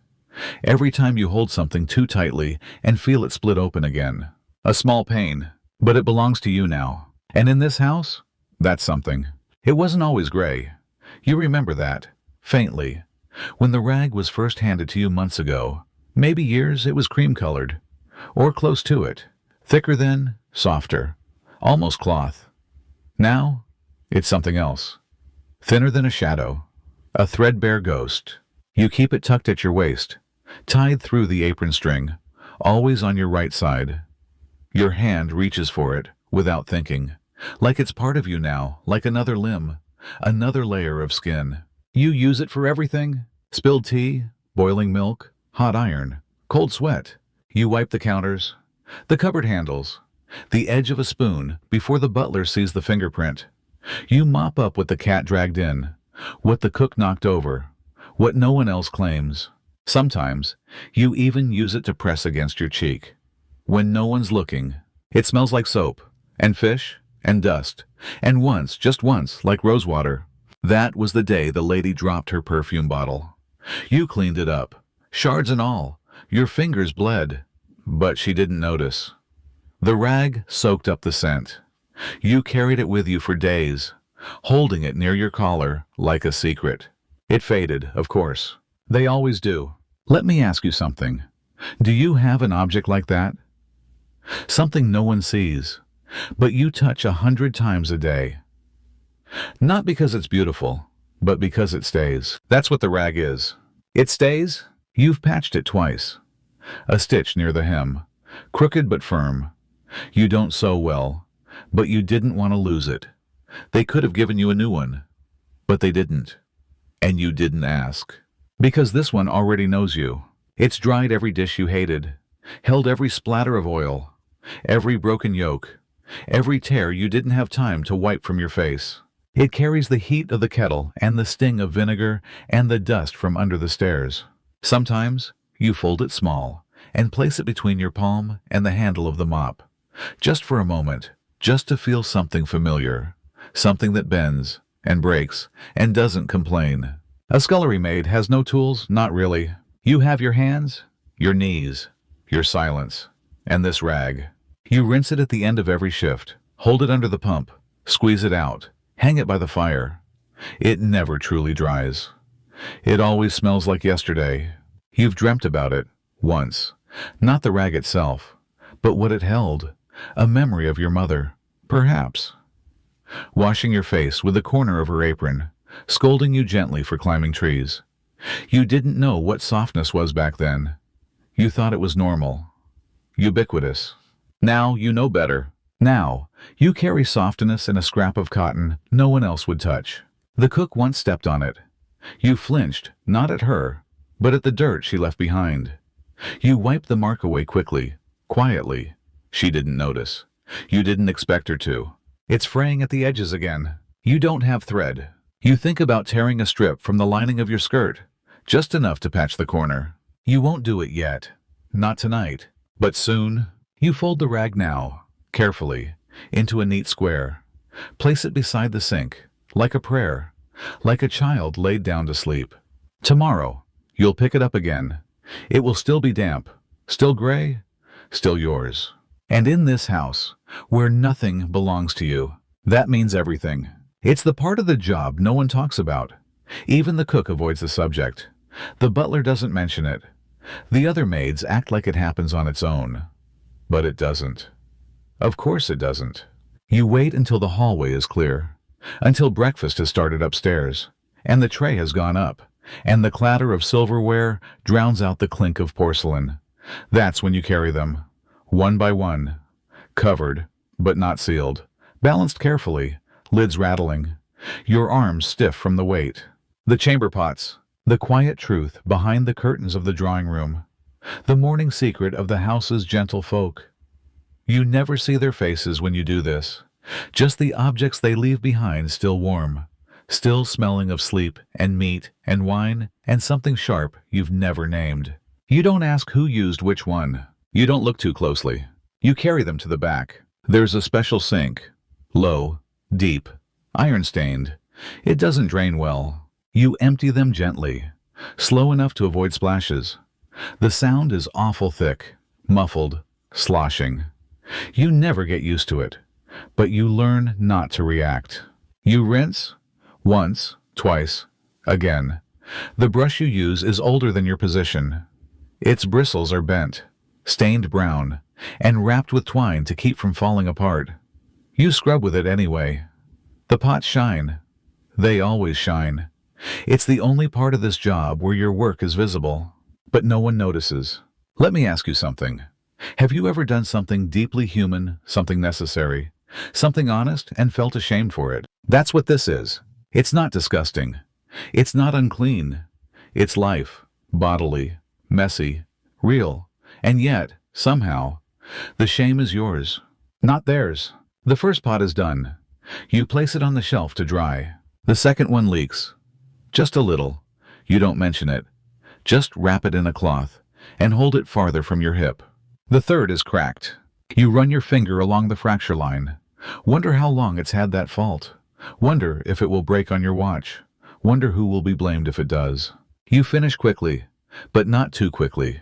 Speaker 1: every time you hold something too tightly and feel it split open again. A small pain, but it belongs to you now. And in this house, that's something. It wasn't always gray. You remember that, faintly. When the rag was first handed to you months ago, maybe years, it was cream-colored, or close to it. Thicker then, softer, almost cloth. Now, it's something else. Thinner than a shadow, a threadbare ghost. You keep it tucked at your waist, tied through the apron string, always on your right side. Your hand reaches for it without thinking, like it's part of you now, like another limb, another layer of skin. You use it for everything. Spilled tea, boiling milk, hot iron, cold sweat. You wipe the counters, the cupboard handles, the edge of a spoon before the butler sees the fingerprint. You mop up what the cat dragged in, what the cook knocked over, what no one else claims. Sometimes, you even use it to press against your cheek. when no one's looking. It smells like soap, and fish, and dust, and once, just once, like rosewater. That was the day the lady dropped her perfume bottle. You cleaned it up, shards and all. Your fingers bled, but she didn't notice. The rag soaked up the scent. You carried it with you for days, holding it near your collar like a secret. It faded, of course. They always do. Let me ask you something. Do you have an object like that? Something no one sees, but you touch 100 times a day. Not because it's beautiful, but because it stays. That's what the rag is. It stays. You've patched it twice. A stitch near the hem, crooked but firm. You don't sew well, but you didn't want to lose it. They could have given you a new one, but they didn't. And you didn't ask. Because this one already knows you. It's dried every dish you hated, held every splatter of oil, every broken yolk, every tear you didn't have time to wipe from your face. It carries the heat of the kettle and the sting of vinegar and the dust from under the stairs. Sometimes you fold it small and place it between your palm and the handle of the mop, just for a moment, just to feel something familiar, something that bends and breaks and doesn't complain. A scullery maid has no tools, not really. You have your hands, your knees, your silence, and this rag. You rinse it at the end of every shift, hold it under the pump, squeeze it out, hang it by the fire. It never truly dries. It always smells like yesterday. You've dreamt about it, once. Not the rag itself, but what it held. A memory of your mother, perhaps. Washing your face with the corner of her apron, scolding you gently for climbing trees. You didn't know what softness was back then. You thought it was normal, ubiquitous. Now you know better. Now you carry softness in a scrap of cotton no one else would touch. The cook once stepped on it. You flinched, not at her, but at the dirt she left behind. You wiped the mark away quickly, quietly. She didn't notice. You didn't expect her to. It's fraying at the edges again. You don't have thread. You think about tearing a strip from the lining of your skirt, just enough to patch the corner. You won't do it yet. Not tonight. But soon. You fold the rag now, carefully, into a neat square. Place it beside the sink, like a prayer, like a child laid down to sleep. Tomorrow, you'll pick it up again. It will still be damp, still gray, still yours. And in this house, where nothing belongs to you, that means everything. It's the part of the job no one talks about. Even the cook avoids the subject. The butler doesn't mention it. The other maids act like it happens on its own. But it doesn't. Of course it doesn't. You wait until the hallway is clear, until breakfast has started upstairs, and the tray has gone up, and the clatter of silverware drowns out the clink of porcelain. That's when you carry them, one by one, covered, but not sealed, balanced carefully, lids rattling, your arms stiff from the weight. The chamber pots, the quiet truth behind the curtains of the drawing room, the morning secret of the house's gentle folk. You never see their faces when you do this, just the objects they leave behind still warm, still smelling of sleep and meat and wine and something sharp you've never named. You don't ask who used which one. You don't look too closely. You carry them to the back. There's a special sink, low, deep, iron-stained. It doesn't drain well. You empty them gently, slow enough to avoid splashes. The sound is awful thick, muffled, sloshing. You never get used to it, but you learn not to react. You rinse, once, twice, again. The brush you use is older than your position. Its bristles are bent, stained brown, and wrapped with twine to keep from falling apart. You scrub with it anyway. The pots shine. They always shine. It's the only part of this job where your work is visible, but no one notices. Let me ask you something. Have you ever done something deeply human, something necessary, something honest, and felt ashamed for it? That's what this is. It's not disgusting. It's not unclean. It's life, bodily, messy, real, and yet, somehow, the shame is yours, not theirs. The first pot is done. You place it on the shelf to dry. The second one leaks. Just a little. You don't mention it. Just wrap it in a cloth and hold it farther from your hip. The third is cracked. You run your finger along the fracture line. Wonder how long it's had that fault. Wonder if it will break on your watch. Wonder who will be blamed if it does. You finish quickly, but not too quickly.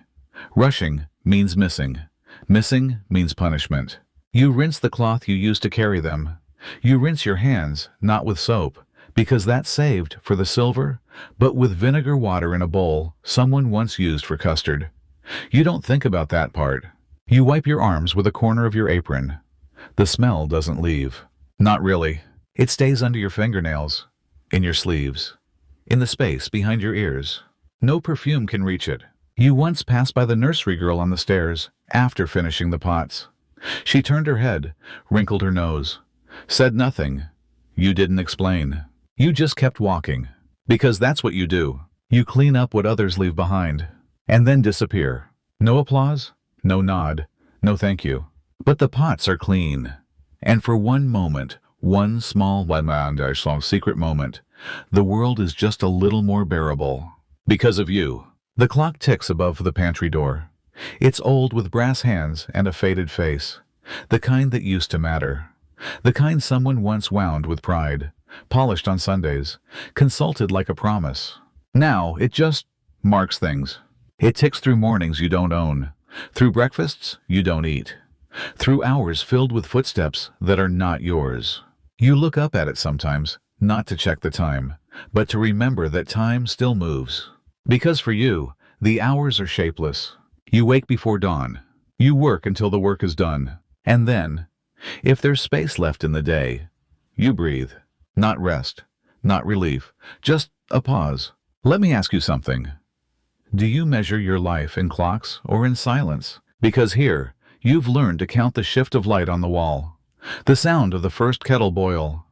Speaker 1: Rushing means missing. Missing means punishment. You rinse the cloth you used to carry them. You rinse your hands, not with soap, because that's saved for the silver, but with vinegar water in a bowl someone once used for custard. You don't think about that part. You wipe your arms with a corner of your apron. The smell doesn't leave. Not really. It stays under your fingernails, in your sleeves, in the space behind your ears. No perfume can reach it. You once passed by the nursery girl on the stairs after finishing the pots. She turned her head, wrinkled her nose, said nothing. You didn't explain. You just kept walking, because that's what you do. You clean up what others leave behind, and then disappear. No applause, no nod, no thank you. But the pots are clean. And for one moment, one small secret moment, the world is just a little more bearable. Because of you. The clock ticks above the pantry door. It's old with brass hands and a faded face. The kind that used to matter. The kind someone once wound with pride, polished on Sundays, consulted like a promise. Now it just marks things. It ticks through mornings you don't own, through breakfasts you don't eat, through hours filled with footsteps that are not yours. You look up at it sometimes, not to check the time, but to remember that time still moves. Because for you, the hours are shapeless. You wake before dawn. You work until the work is done. And then, if there's space left in the day, you breathe. Not rest, not relief, just a pause. Let me ask you something. Do you measure your life in clocks or in silence? Because here, you've learned to count the shift of light on the wall, the sound of the first kettle boil,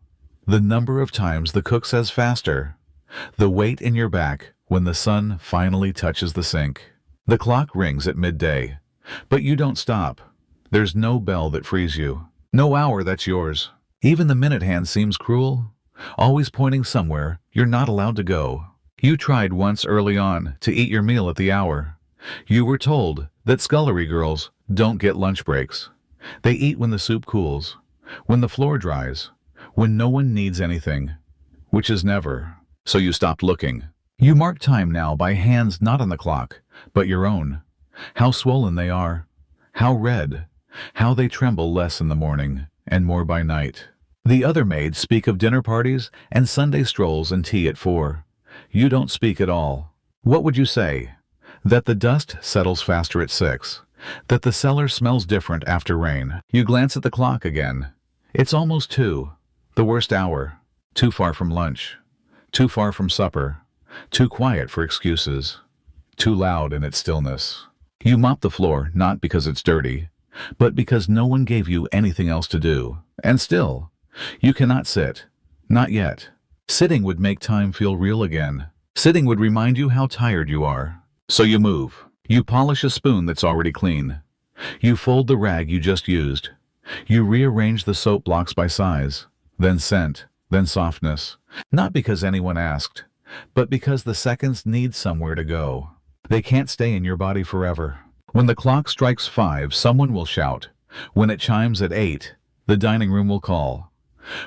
Speaker 1: the number of times the cook says faster, the weight in your back when the sun finally touches the sink. The clock rings at midday, but you don't stop. There's no bell that frees you, no hour that's yours. Even the minute hand seems cruel, always pointing somewhere you're not allowed to go. You tried once early on to eat your meal at the hour. You were told that scullery girls don't get lunch breaks. They eat when the soup cools, when the floor dries, when no one needs anything, which is never. So you stopped looking. You mark time now by hands not on the clock, but your own. How swollen they are, how red, how they tremble less in the morning and more by night. The other maids speak of dinner parties and Sunday strolls and tea at 4. You don't speak at all. What would you say? That the dust settles faster at 6. That the cellar smells different after rain. You glance at the clock again. It's almost 2. The worst hour. Too far from lunch. Too far from supper. Too quiet for excuses. Too loud in its stillness. You mop the floor not because it's dirty, but because no one gave you anything else to do. And still, you cannot sit. Not yet. Sitting would make time feel real again. Sitting would remind you how tired you are. So you move. You polish a spoon that's already clean. You fold the rag you just used. You rearrange the soap blocks by size, then scent, then softness. Not because anyone asked, but because the seconds need somewhere to go. They can't stay in your body forever. When the clock strikes 5, someone will shout. When it chimes at 8, the dining room will call.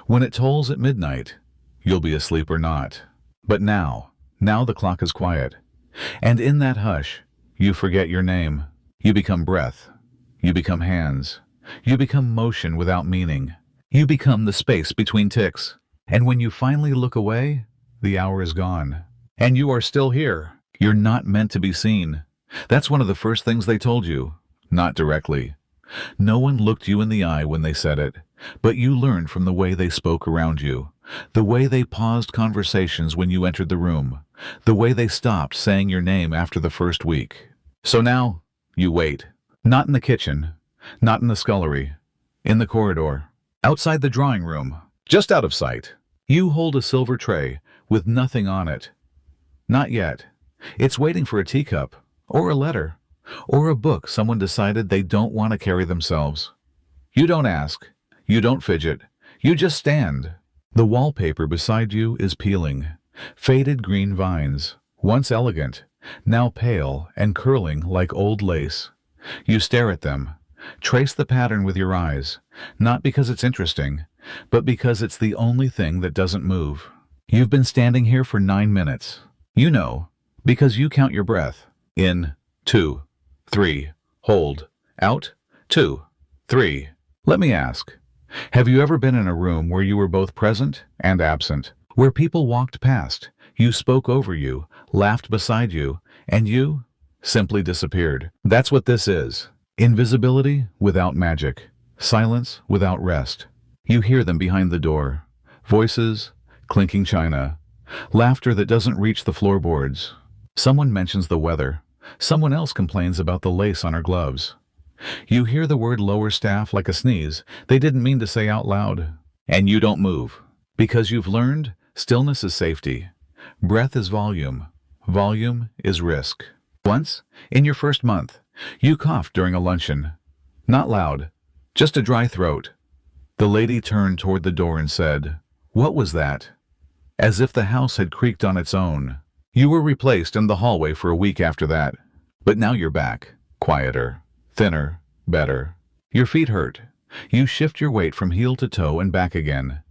Speaker 1: When it tolls at midnight, you'll be asleep or not. But now the clock is quiet. And in that hush, you forget your name. You become breath. You become hands. You become motion without meaning. You become the space between ticks. And when you finally look away, the hour is gone. And you are still here. You're not meant to be seen. That's one of the first things they told you. Not directly. No one looked you in the eye when they said it, but you learned from the way they spoke around you, the way they paused conversations when you entered the room, the way they stopped saying your name after the first week. So now, you wait. Not in the kitchen, not in the scullery, in the corridor, outside the drawing room, just out of sight. You hold a silver tray with nothing on it. Not yet. It's waiting for a teacup, or a letter, or a book someone decided they don't want to carry themselves. You don't ask. You don't fidget. You just stand. The wallpaper beside you is peeling. Faded green vines, once elegant, now pale and curling like old lace. You stare at them. Trace the pattern with your eyes, not because it's interesting, but because it's the only thing that doesn't move. You've been standing here for 9 minutes. You know, because you count your breath. In, 2, 3, hold, out, 2, 3. Let me ask, have you ever been in a room where you were both present and absent? Where people walked past, you spoke over you, laughed beside you, and you simply disappeared. That's what this is. Invisibility without magic. Silence without rest. You hear them behind the door. Voices, clinking china. Laughter that doesn't reach the floorboards. Someone mentions the weather. Someone else complains about the lace on her gloves. You hear the word lower staff like a sneeze they didn't mean to say out loud. And you don't move. Because you've learned stillness is safety. Breath is volume. Volume is risk. Once, in your first month, you coughed during a luncheon. Not loud, just a dry throat. The lady turned toward the door and said, "What was that?" As if the house had creaked on its own. You were replaced in the hallway for a week after that. But now you're back, quieter, thinner, better. Your feet hurt. You shift your weight from heel to toe and back again.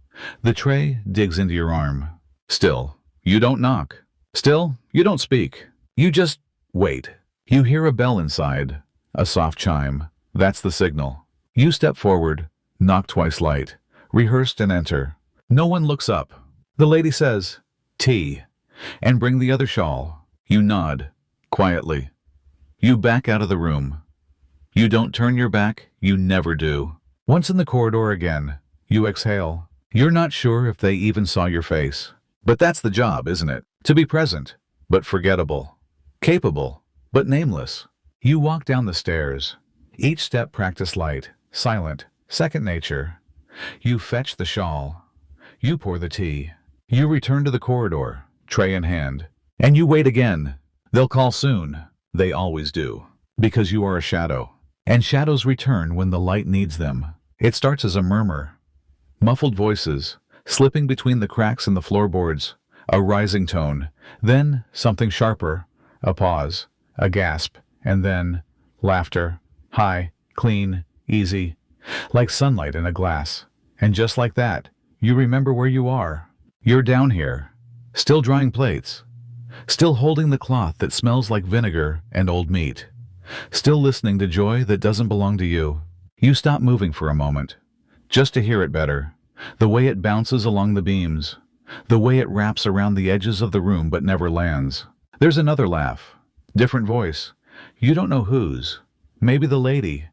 Speaker 1: The tray digs into your arm. Still, you don't knock. Still, you don't speak. You just wait. You hear a bell inside, a soft chime. That's the signal. You step forward, knock twice light, rehearsed and enter. No one looks up. The lady says, "Tea," and bring the other shawl. You nod, quietly. You back out of the room. You don't turn your back, you never do. Once in the corridor again, you exhale. You're not sure if they even saw your face. But that's the job, isn't it? To be present, but forgettable. Capable, but nameless. You walk down the stairs. Each step practice light, silent, second nature. You fetch the shawl. You pour the tea. You return to the corridor, tray in hand. And you wait again. They'll call soon. They always do. Because you are a shadow. And shadows return when the light needs them. It starts as a murmur. Muffled voices, slipping between the cracks in the floorboards. A rising tone. Then something sharper. A pause. A gasp. And then laughter. High, clean, easy. Like sunlight in a glass. And just like that, you remember where you are. You're down here. Still drying plates. Still holding the cloth that smells like vinegar and old meat. Still listening to joy that doesn't belong to you. You stop moving for a moment, just to hear it better. The way it bounces along the beams. The way it wraps around the edges of the room but never lands. There's another laugh. Different voice. You don't know whose. Maybe the lady.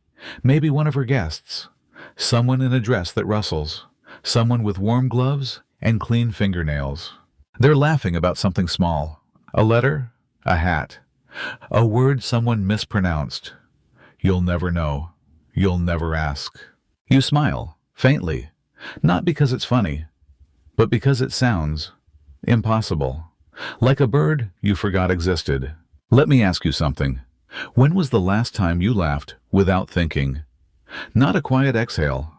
Speaker 1: Maybe one of her guests. Someone in a dress that rustles. Someone with warm gloves and clean fingernails. They're laughing about something small. A letter. A hat. A word someone mispronounced. You'll never know. You'll never ask. You smile, faintly, not because it's funny, but because it sounds impossible. Like a bird you forgot existed. Let me ask you something. When was the last time you laughed without thinking? Not a quiet exhale.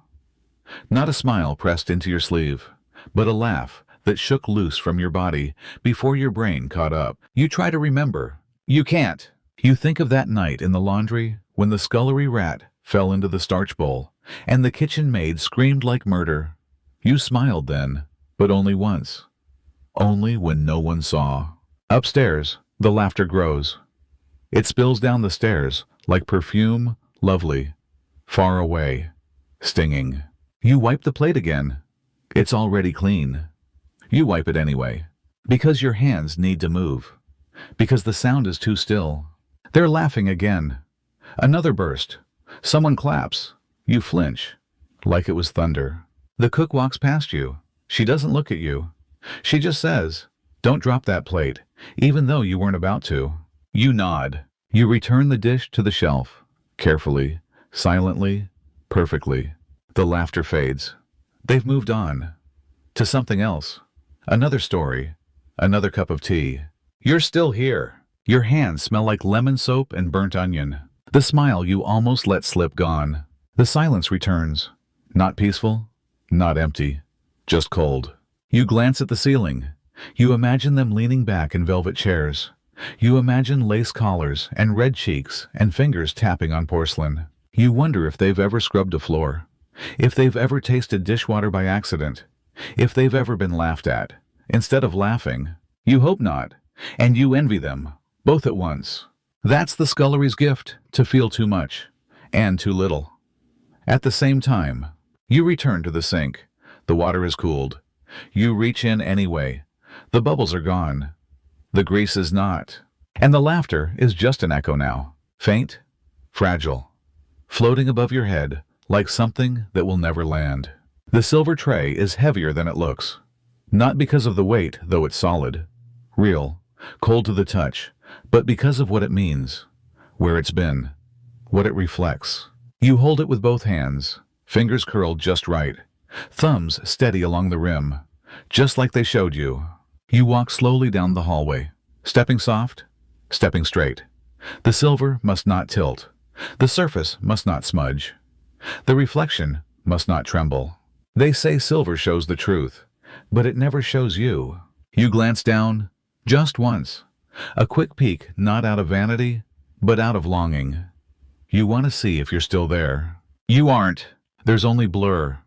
Speaker 1: Not a smile pressed into your sleeve, but a laugh that shook loose from your body before your brain caught up. You try to remember. You can't. You think of that night in the laundry when the scullery rat fell into the starch bowl and the kitchen maid screamed like murder. You smiled then, but only once. Only when no one saw. Upstairs, the laughter grows. It spills down the stairs like perfume, lovely, far away, stinging. You wipe the plate again. It's already clean. You wipe it anyway, because your hands need to move. Because the sound is too still. They're laughing again. Another burst. Someone claps. You flinch, like it was thunder. The cook walks past you. She doesn't look at you. She just says, "Don't drop that plate," even though you weren't about to. You nod. You return the dish to the shelf, carefully, silently, perfectly. The laughter fades. They've moved on. To something else. Another story. Another cup of tea. You're still here. Your hands smell like lemon soap and burnt onion. The smile you almost let slip gone. The silence returns. Not peaceful, not empty, just cold. You glance at the ceiling. You imagine them leaning back in velvet chairs. You imagine lace collars and red cheeks and fingers tapping on porcelain. You wonder if they've ever scrubbed a floor, if they've ever tasted dishwater by accident, if they've ever been laughed at. Instead of laughing, you hope not, and you envy them, both at once. That's the scullery's gift, to feel too much and too little. At the same time, you return to the sink. The water is cooled. You reach in anyway. The bubbles are gone. The grease is not. And the laughter is just an echo now, faint, fragile, floating above your head like something that will never land. The silver tray is heavier than it looks. Not because of the weight, though it's solid, real, cold to the touch, but because of what it means, where it's been, what it reflects. You hold it with both hands, fingers curled just right, thumbs steady along the rim, just like they showed you. You walk slowly down the hallway, stepping soft, stepping straight. The silver must not tilt. The surface must not smudge. The reflection must not tremble. They say silver shows the truth, but it never shows you. You glance down, just once. A quick peek, not out of vanity, but out of longing. You want to see if you're still there. You aren't. There's only blur,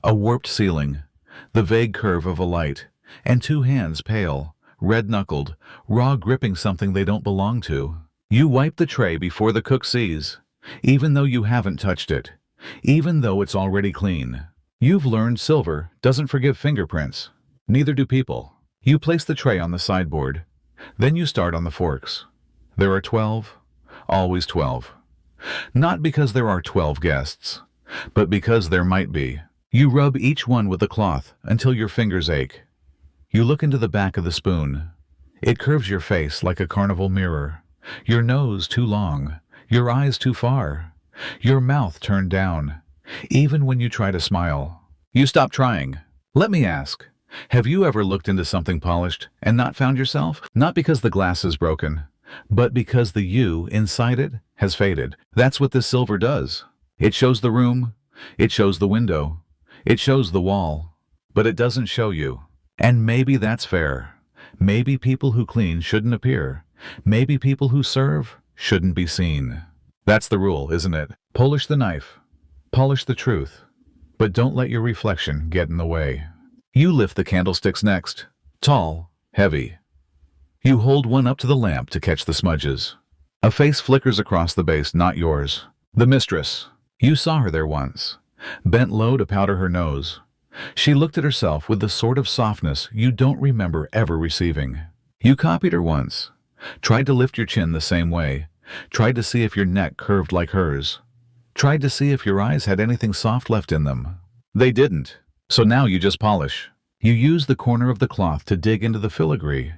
Speaker 1: a warped ceiling, the vague curve of a light, and two hands pale, red-knuckled, raw gripping something they don't belong to. You wipe the tray before the cook sees, even though you haven't touched it, even though it's already clean. You've learned silver doesn't forgive fingerprints. Neither do people. You place the tray on the sideboard. Then you start on the forks. There are 12, always 12. Not because there are 12 guests, but because there might be. You rub each one with a cloth until your fingers ache. You look into the back of the spoon. It curves your face like a carnival mirror. Your nose too long, your eyes too far, your mouth turned down. Even when you try to smile, you stop trying. Let me ask, have you ever looked into something polished and not found yourself? Not because the glass is broken, but because the you inside it has faded. That's what this silver does. It shows the room, it shows the window, it shows the wall, but it doesn't show you. And maybe that's fair. Maybe people who clean shouldn't appear. Maybe people who serve shouldn't be seen. That's the rule, isn't it? Polish the knife. Polish the truth. But don't let your reflection get in the way. You lift the candlesticks next. Tall, heavy. You hold one up to the lamp to catch the smudges. A face flickers across the base, not yours. The mistress. You saw her there once. Bent low to powder her nose. She looked at herself with the sort of softness you don't remember ever receiving. You copied her once. Tried to lift your chin the same way. Tried to see if your neck curved like hers. Tried to see if your eyes had anything soft left in them. They didn't. So now you just polish. You use the corner of the cloth to dig into the filigree.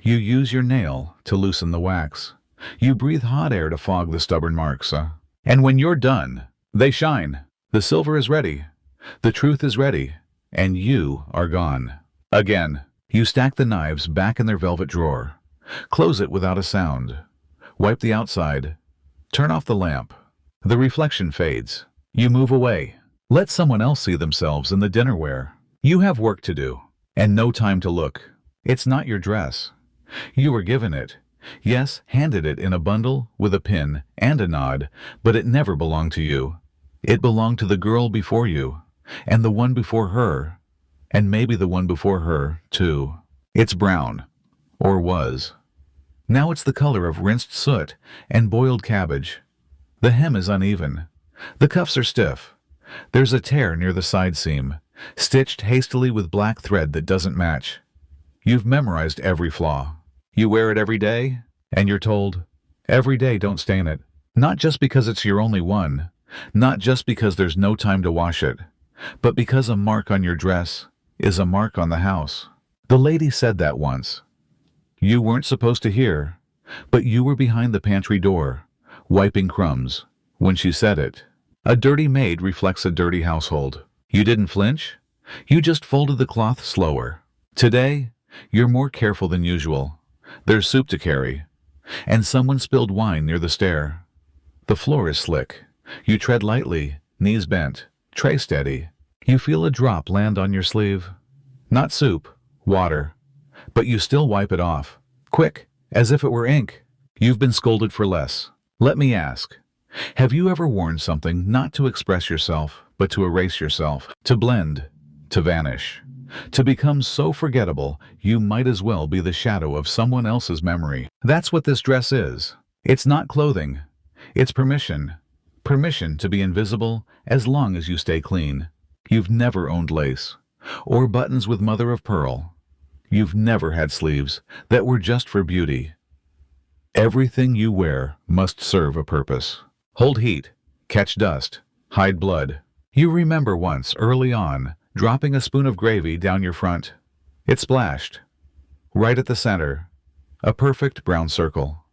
Speaker 1: You use your nail to loosen the wax. You breathe hot air to fog the stubborn marks. And when you're done, they shine. The silver is ready. The truth is ready. And you are gone. Again, you stack the knives back in their velvet drawer. Close it without a sound. Wipe the outside. Turn off the lamp. The reflection fades. You move away. Let someone else see themselves in the dinnerware. You have work to do, and no time to look. It's not your dress. You were given it. Yes, handed it in a bundle with a pin and a nod, but it never belonged to you. It belonged to the girl before you, and the one before her, and maybe the one before her, too. It's brown, or was. Now it's the color of rinsed soot and boiled cabbage. The hem is uneven. The cuffs are stiff. There's a tear near the side seam, stitched hastily with black thread that doesn't match. You've memorized every flaw. You wear it every day, and you're told, every day don't stain it. Not just because it's your only one, not just because there's no time to wash it, but because a mark on your dress is a mark on the house. The lady said that once. You weren't supposed to hear, but you were behind the pantry door, wiping crumbs, when she said it. A dirty maid reflects a dirty household. You didn't flinch. You just folded the cloth slower. Today, you're more careful than usual. There's soup to carry, and someone spilled wine near the stair. The floor is slick. You tread lightly, knees bent, tray steady. You feel a drop land on your sleeve. Not soup, water, but you still wipe it off. Quick, as if it were ink. You've been scolded for less. Let me ask, have you ever worn something not to express yourself, but to erase yourself, to blend, to vanish, to become so forgettable you might as well be the shadow of someone else's memory? That's what this dress is. It's not clothing. It's permission. Permission to be invisible as long as you stay clean. You've never owned lace, or buttons with mother of pearl. You've never had sleeves that were just for beauty. Everything you wear must serve a purpose. Hold heat, catch dust, hide blood. You remember once, early on, dropping a spoon of gravy down your front. It splashed. Right at the center. A perfect brown circle.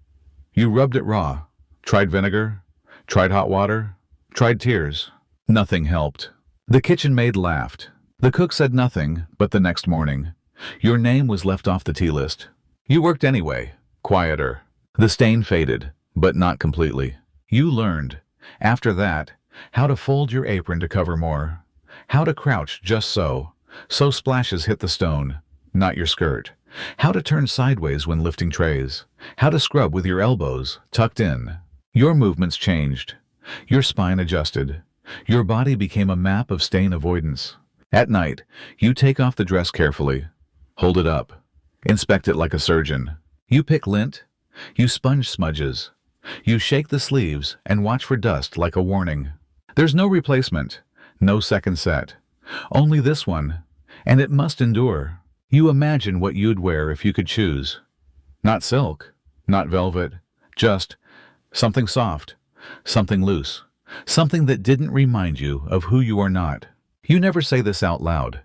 Speaker 1: You rubbed it raw, tried vinegar, tried hot water, tried tears. Nothing helped. The kitchen maid laughed. The cook said nothing, but the next morning, your name was left off the tea list. You worked anyway, quieter. The stain faded, but not completely. You learned, after that, how to fold your apron to cover more, how to crouch just so splashes hit the stone, not your skirt, how to turn sideways when lifting trays, how to scrub with your elbows tucked in. Your movements changed. Your spine adjusted. Your body became a map of stain avoidance. At night, you take off the dress carefully, hold it up, inspect it like a surgeon. You pick lint, you sponge smudges, you shake the sleeves and watch for dust like a warning. There's no replacement, no second set, only this one, and it must endure. You imagine what you'd wear if you could choose. Not silk, not velvet, just something soft, something loose, something that didn't remind you of who you are not. You never say this out loud.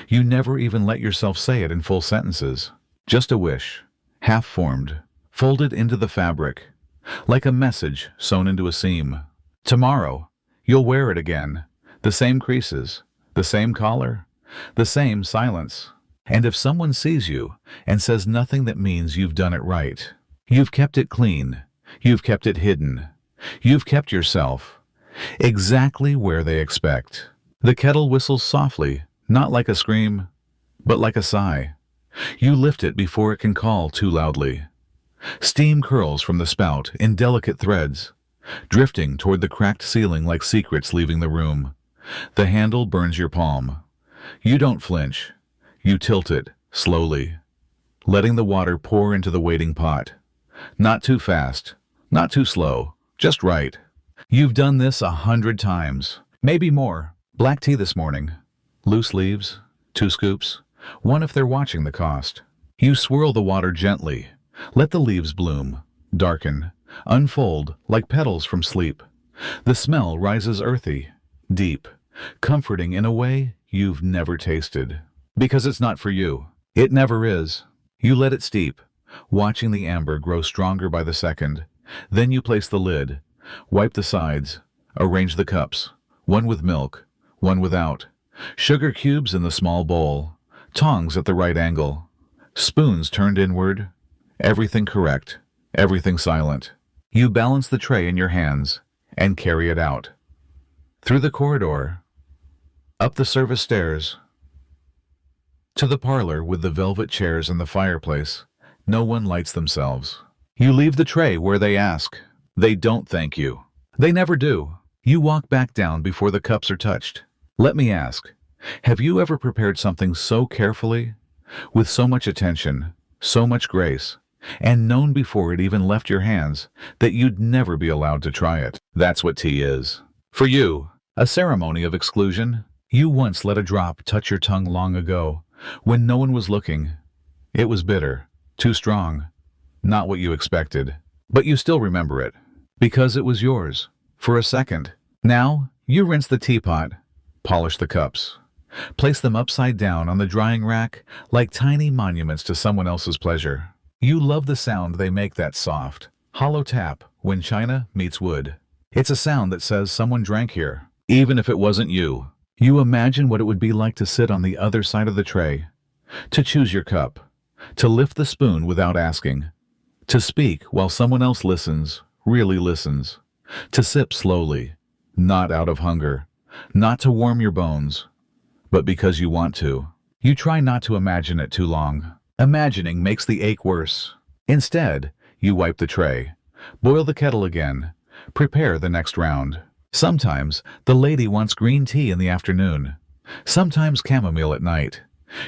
Speaker 1: You never even let yourself say it in full sentences. Just a wish, half-formed, folded into the fabric, like a message sewn into a seam. Tomorrow, you'll wear it again. The same creases, the same collar, the same silence. And if someone sees you and says nothing, that means you've done it right. You've kept it clean. You've kept it hidden. You've kept yourself exactly where they expect. The kettle whistles softly, not like a scream, but like a sigh. You lift it before it can call too loudly. Steam curls from the spout in delicate threads, drifting toward the cracked ceiling like secrets leaving the room. The handle burns your palm. You don't flinch. You tilt it, slowly, letting the water pour into the waiting pot. Not too fast, not too slow, just right. You've done this 100 times, maybe more. Black tea this morning. Loose leaves, 2 scoops, 1 if they're watching the cost. You swirl the water gently. Let the leaves bloom, darken, unfold like petals from sleep. The smell rises earthy, deep, comforting in a way you've never tasted. Because it's not for you. It never is. You let it steep, watching the amber grow stronger by the second. Then you place the lid, wipe the sides, arrange the cups, 1 with milk, 1 without. Sugar cubes in the small bowl, tongs at the right angle, spoons turned inward. Everything correct, everything silent. You balance the tray in your hands and carry it out. Through the corridor, up the service stairs, to the parlor with the velvet chairs and the fireplace. No one lights themselves. You leave the tray where they ask. They don't thank you. They never do. You walk back down before the cups are touched. Let me ask, have you ever prepared something so carefully, with so much attention, so much grace, and known before it even left your hands that you'd never be allowed to try it? That's what tea is. For you, a ceremony of exclusion. You once let a drop touch your tongue long ago, when no one was looking. It was bitter, too strong, not what you expected. But you still remember it, because it was yours, for a second. Now, you rinse the teapot, polish the cups, place them upside down on the drying rack like tiny monuments to someone else's pleasure. You love the sound they make, that soft, hollow tap when china meets wood. It's a sound that says someone drank here, even if it wasn't you. You imagine what it would be like to sit on the other side of the tray, to choose your cup, to lift the spoon without asking, to speak while someone else listens, really listens, to sip slowly, not out of hunger, not to warm your bones, but because you want to. You try not to imagine it too long. Imagining makes the ache worse. Instead, you wipe the tray, boil the kettle again, prepare the next round. Sometimes the lady wants green tea in the afternoon, sometimes chamomile at night.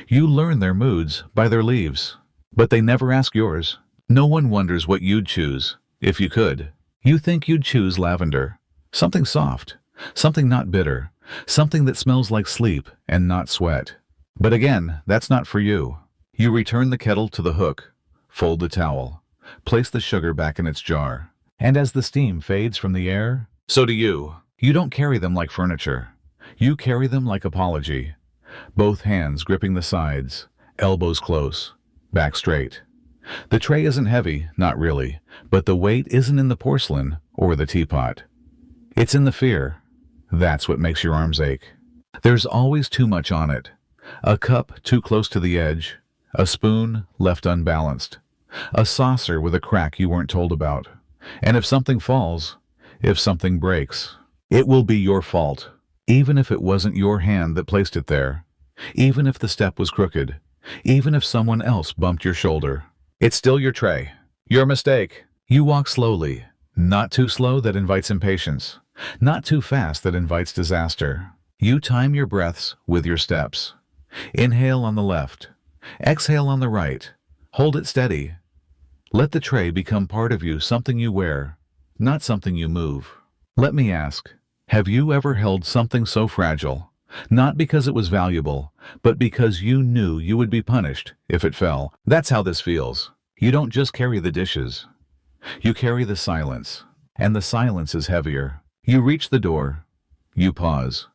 Speaker 1: You learn their moods by their leaves, but they never ask yours. No one wonders what you'd choose, if you could. You think you'd choose lavender, something soft, something not bitter, something that smells like sleep and not sweat. But again, that's not for you. You return the kettle to the hook, fold the towel, place the sugar back in its jar, and as the steam fades from the air, so do you. You don't carry them like furniture. You carry them like apology. Both hands gripping the sides, elbows close, back straight. The tray isn't heavy, not really, but the weight isn't in the porcelain or the teapot. It's in the fear. That's what makes your arms ache. There's always too much on it. A cup too close to the edge, a spoon left unbalanced, a saucer with a crack you weren't told about. And if something falls, if something breaks, it will be your fault, even if it wasn't your hand that placed it there, even if the step was crooked, even if someone else bumped your shoulder. It's still your tray. Your mistake. You walk slowly, not too slow that invites impatience, not too fast that invites disaster. You time your breaths with your steps. Inhale on the left, exhale on the right. Hold it steady. Let the tray become part of you, something you wear, not something you move. Let me ask, have you ever held something so fragile, not because it was valuable, but because you knew you would be punished if it fell? That's how this feels. You don't just carry the dishes. You carry the silence, and the silence is heavier. You reach the door. You pause.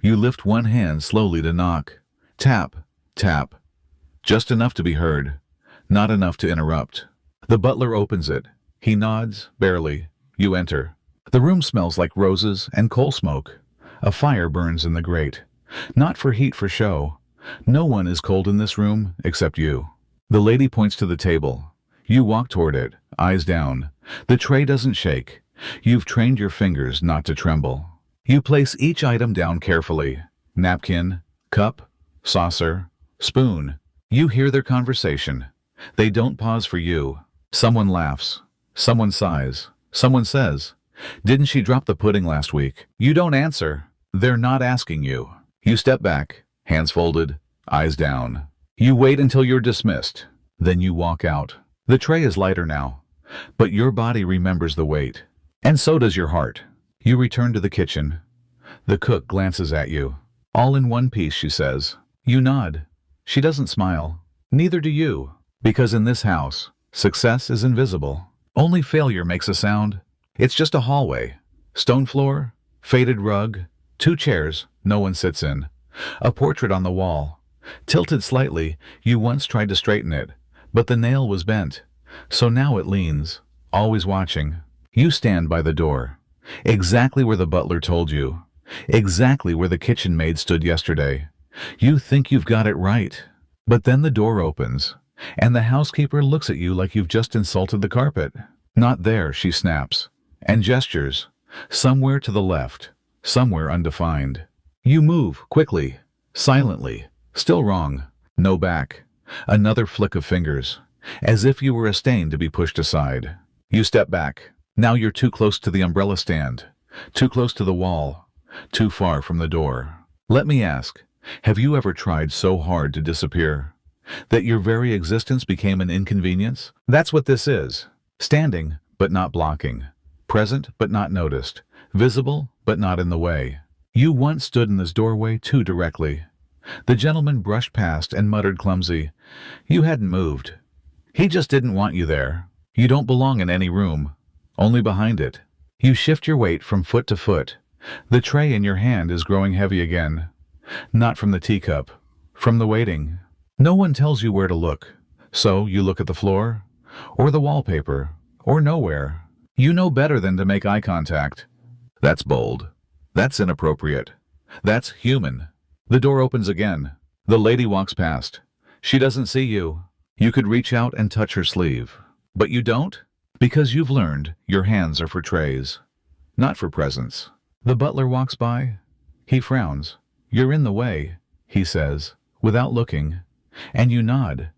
Speaker 1: You lift one hand slowly to knock. Tap, tap. Just enough to be heard, not enough to interrupt. The butler opens it. He nods, barely. You enter. The room smells like roses and coal smoke. A fire burns in the grate. Not for heat, for show. No one is cold in this room except you. The lady points to the table. You walk toward it, eyes down. The tray doesn't shake. You've trained your fingers not to tremble. You place each item down carefully. Napkin, cup, saucer, spoon. You hear their conversation. They don't pause for you. Someone laughs. Someone sighs. Someone says, "Didn't she drop the pudding last week?" You don't answer. They're not asking you. You step back, hands folded, eyes down. You wait until you're dismissed. Then you walk out. The tray is lighter now, but your body remembers the weight. And so does your heart. You return to the kitchen. The cook glances at you. "All in one piece," she says. You nod. She doesn't smile. Neither do you. Because in this house, success is invisible. Only failure makes a sound. It's just a hallway. Stone floor, faded rug, 2 chairs no one sits in. A portrait on the wall. Tilted slightly, you once tried to straighten it, but the nail was bent. So now it leans, always watching. You stand by the door. Exactly where the butler told you. Exactly where the kitchen maid stood yesterday. You think you've got it right. But then the door opens, and the housekeeper looks at you like you've just insulted the carpet. "Not there," she snaps, and gestures. Somewhere to the left, somewhere undefined. You move, quickly, silently. Still wrong. No back. Another flick of fingers, as if you were a stain to be pushed aside. You step back. Now you're too close to the umbrella stand, too close to the wall, too far from the door. Let me ask, have you ever tried so hard to disappear that your very existence became an inconvenience? That's what this is. Standing, but not blocking. Present, but not noticed. Visible, but not in the way. You once stood in this doorway too directly. The gentleman brushed past and muttered clumsy. You hadn't moved. He just didn't want you there. You don't belong in any room, only behind it. You shift your weight from foot to foot. The tray in your hand is growing heavy again. Not from the teacup, from the waiting. No one tells you where to look, so you look at the floor, or the wallpaper, or nowhere. You know better than to make eye contact. That's bold. That's inappropriate. That's human. The door opens again. The lady walks past. She doesn't see you. You could reach out and touch her sleeve. But you don't? Because you've learned your hands are for trays, not for presents. The butler walks by. He frowns. You're in the way, he says, without looking. And you nod.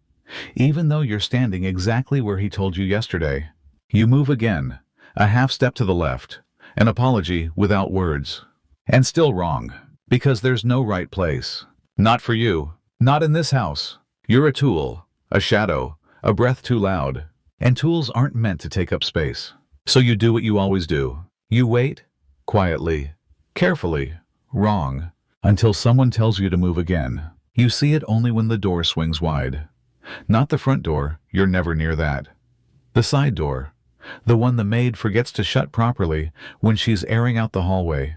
Speaker 1: even though you're standing exactly where he told you yesterday. You move again, a half step to the left, an apology without words. And still wrong, because there's no right place. Not for you, not in this house. You're a tool, a shadow, a breath too loud. And tools aren't meant to take up space. So you do what you always do. You wait, quietly, carefully, wrong, until someone tells you to move again. You see it only when the door swings wide. Not the front door, you're never near that. The side door, the one the maid forgets to shut properly when she's airing out the hallway.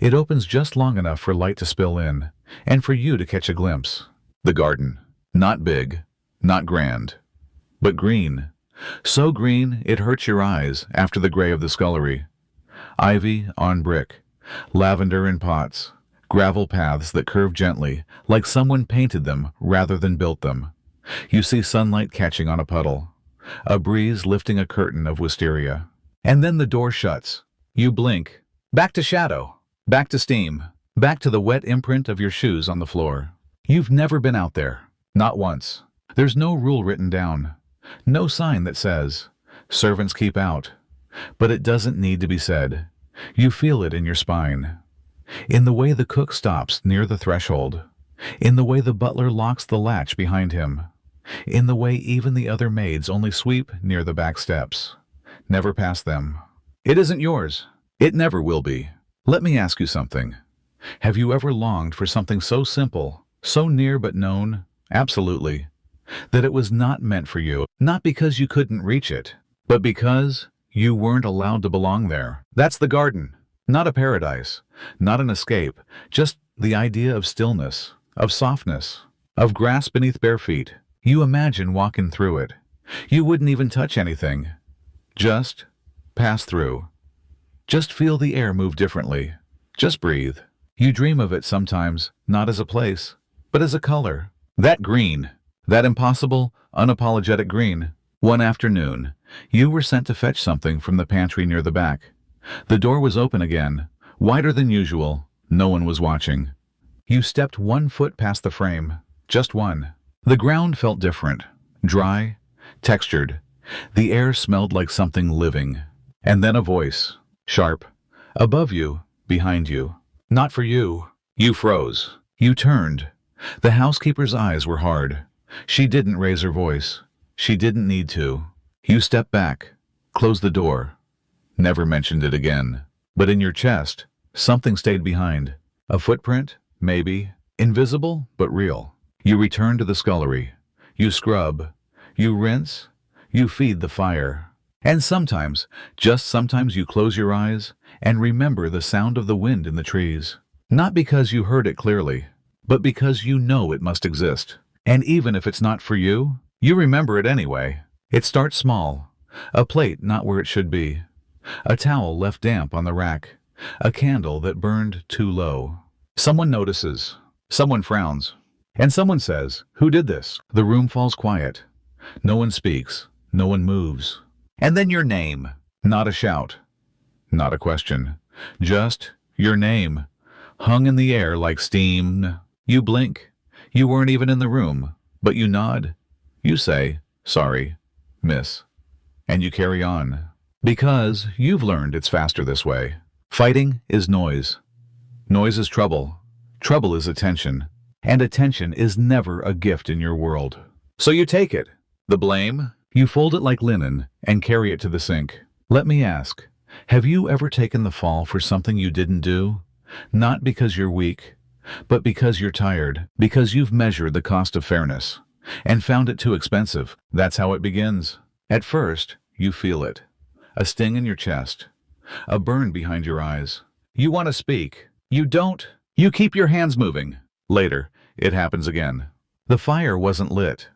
Speaker 1: It opens just long enough for light to spill in, and for you to catch a glimpse. The garden, not big, not grand, but green. So green it hurts your eyes after the gray of the scullery. Ivy on brick, lavender in pots, gravel paths that curve gently, like someone painted them rather than built them. You see sunlight catching on a puddle, a breeze lifting a curtain of wisteria. And then the door shuts. You blink. Back to shadow. Back to steam. Back to the wet imprint of your shoes on the floor. You've never been out there. Not once. There's no rule written down. No sign that says, servants keep out. But it doesn't need to be said. You feel it in your spine. In the way the cook stops near the threshold. In the way the butler locks the latch behind him. In the way even the other maids only sweep near the back steps. Never pass them. It isn't yours. It never will be. Let me ask you something. Have you ever longed for something so simple, so near but known, absolutely, that it was not meant for you, not because you couldn't reach it, but because you weren't allowed to belong there? That's the garden. Not a paradise, not an escape, just the idea of stillness, of softness, of grass beneath bare feet. You imagine walking through it. You wouldn't even touch anything. Just pass through. Just feel the air move differently. Just breathe. You dream of it sometimes, not as a place, but as a color. That green, that impossible, unapologetic green. One afternoon, you were sent to fetch something from the pantry near the back. The door was open again, wider than usual. No one was watching. You stepped 1 foot past the frame, just one. The ground felt different, dry, textured. The air smelled like something living. And then a voice, sharp, above you, behind you. Not for you. You froze. You turned. The housekeeper's eyes were hard. She didn't raise her voice. She didn't need to. You stepped back, closed the door, never mentioned it again. But in your chest, something stayed behind. A footprint, maybe, invisible but real. You return to the scullery. You scrub. You rinse. You feed the fire. And sometimes, just sometimes you close your eyes and remember the sound of the wind in the trees. Not because you heard it clearly, but because you know it must exist. And even if it's not for you, you remember it anyway. It starts small. A plate not where it should be. A towel left damp on the rack. A candle that burned too low. Someone notices. Someone frowns. And someone says, "Who did this?" The room falls quiet. No one speaks. No one moves. And then your name. Not a shout. Not a question. Just your name. Hung in the air like steam. You blink. You weren't even in the room. But you nod. You say, "Sorry, miss." And you carry on. Because you've learned it's faster this way. Fighting is noise. Noise is trouble. Trouble is attention. And attention is never a gift in your world. So you take it. The blame, you fold it like linen and carry it to the sink. Let me ask, have you ever taken the fall for something you didn't do? Not because you're weak, but because you're tired, because you've measured the cost of fairness and found it too expensive. That's how it begins. At first, you feel it. A sting in your chest, a burn behind your eyes. You want to speak. You don't. You keep your hands moving. Later, it happens again. The fire wasn't lit.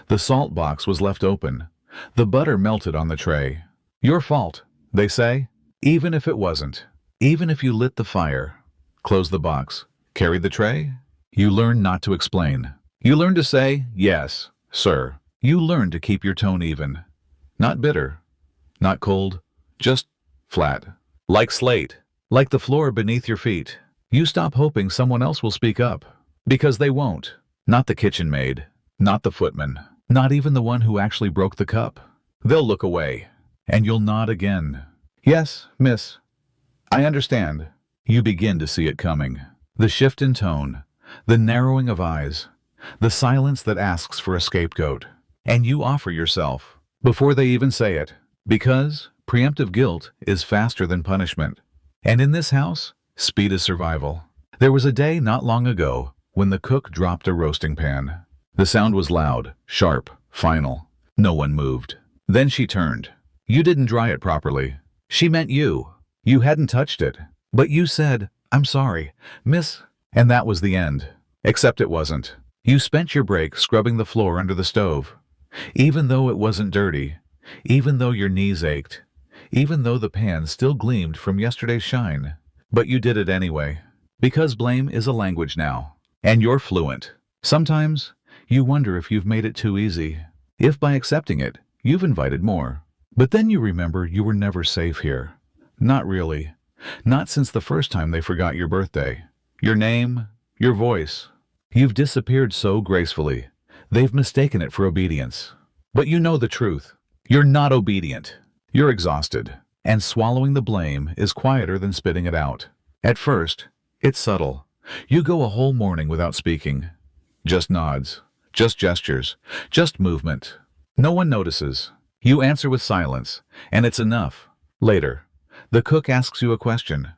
Speaker 1: The salt box was left open. The butter melted on the tray. Your fault, they say. Even if it wasn't. Even if you lit the fire, closed the box, carried the tray, you learn not to explain. You learn to say, "Yes, sir." You learn to keep your tone even. Not bitter. Not cold. Just flat. Like slate. Like the floor beneath your feet. You stop hoping someone else will speak up. Because they won't. Not the kitchen maid. Not the footman. Not even the one who actually broke the cup. They'll look away, and you'll nod again. Yes, miss. I understand. You begin to see it coming. The shift in tone, the narrowing of eyes, the silence that asks for a scapegoat. And you offer yourself, before they even say it, because preemptive guilt is faster than punishment. And in this house, speed is survival. There was a day not long ago when the cook dropped a roasting pan. The sound was loud, sharp, final. No one moved. Then she turned. You didn't dry it properly. She meant you. You hadn't touched it. But you said, "I'm sorry, miss," and that was the end. Except it wasn't. You spent your break scrubbing the floor under the stove. Even though it wasn't dirty, even though your knees ached, even though the pan still gleamed from yesterday's shine. But you did it anyway. Because blame is a language now. And you're fluent. Sometimes, you wonder if you've made it too easy. If by accepting it, you've invited more. But then you remember you were never safe here. Not really. Not since the first time they forgot your birthday. Your name, your voice. You've disappeared so gracefully. They've mistaken it for obedience. But you know the truth. You're not obedient. You're exhausted. And swallowing the blame is quieter than spitting it out. At first, it's subtle. You go a whole morning without speaking. Just nods. Just gestures. Just movement. No one notices. You answer with silence, and it's enough. Later, the cook asks you a question.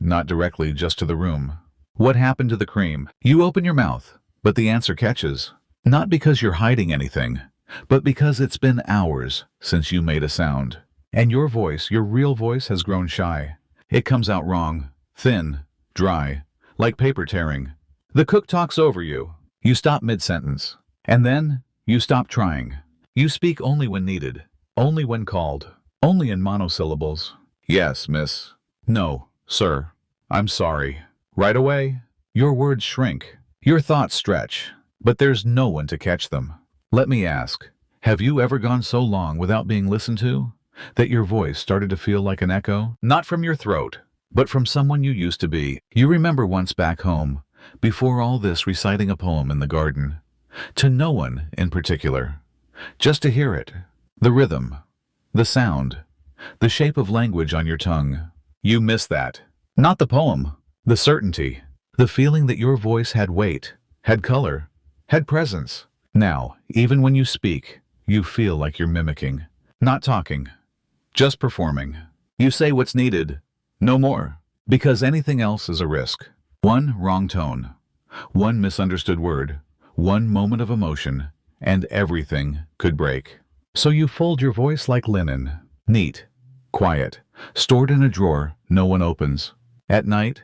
Speaker 1: Not directly, just to the room. What happened to the cream? You open your mouth, but the answer catches. Not because you're hiding anything, but because it's been hours since you made a sound. And your voice, your real voice, has grown shy. It comes out wrong, thin, dry, like paper tearing. The cook talks over you. You stop mid-sentence. And then, you stop trying. You speak only when needed, only when called, only in monosyllables. Yes, miss. No, sir. I'm sorry. Right away, your words shrink. Your thoughts stretch. But there's no one to catch them. Let me ask, have you ever gone so long without being listened to that your voice started to feel like an echo? Not from your throat, but from someone you used to be. You remember once back home, before all this, reciting a poem in the garden. To no one in particular. Just to hear it. The rhythm. The sound. The shape of language on your tongue. You miss that. Not the poem. The certainty. The feeling that your voice had weight, had color, had presence. Now, even when you speak, you feel like you're mimicking. Not talking. Just performing. You say what's needed. No more. Because anything else is a risk. One wrong tone. One misunderstood word. One moment of emotion. And everything could break. So you fold your voice like linen. Neat. Quiet. Stored in a drawer no one opens. At night,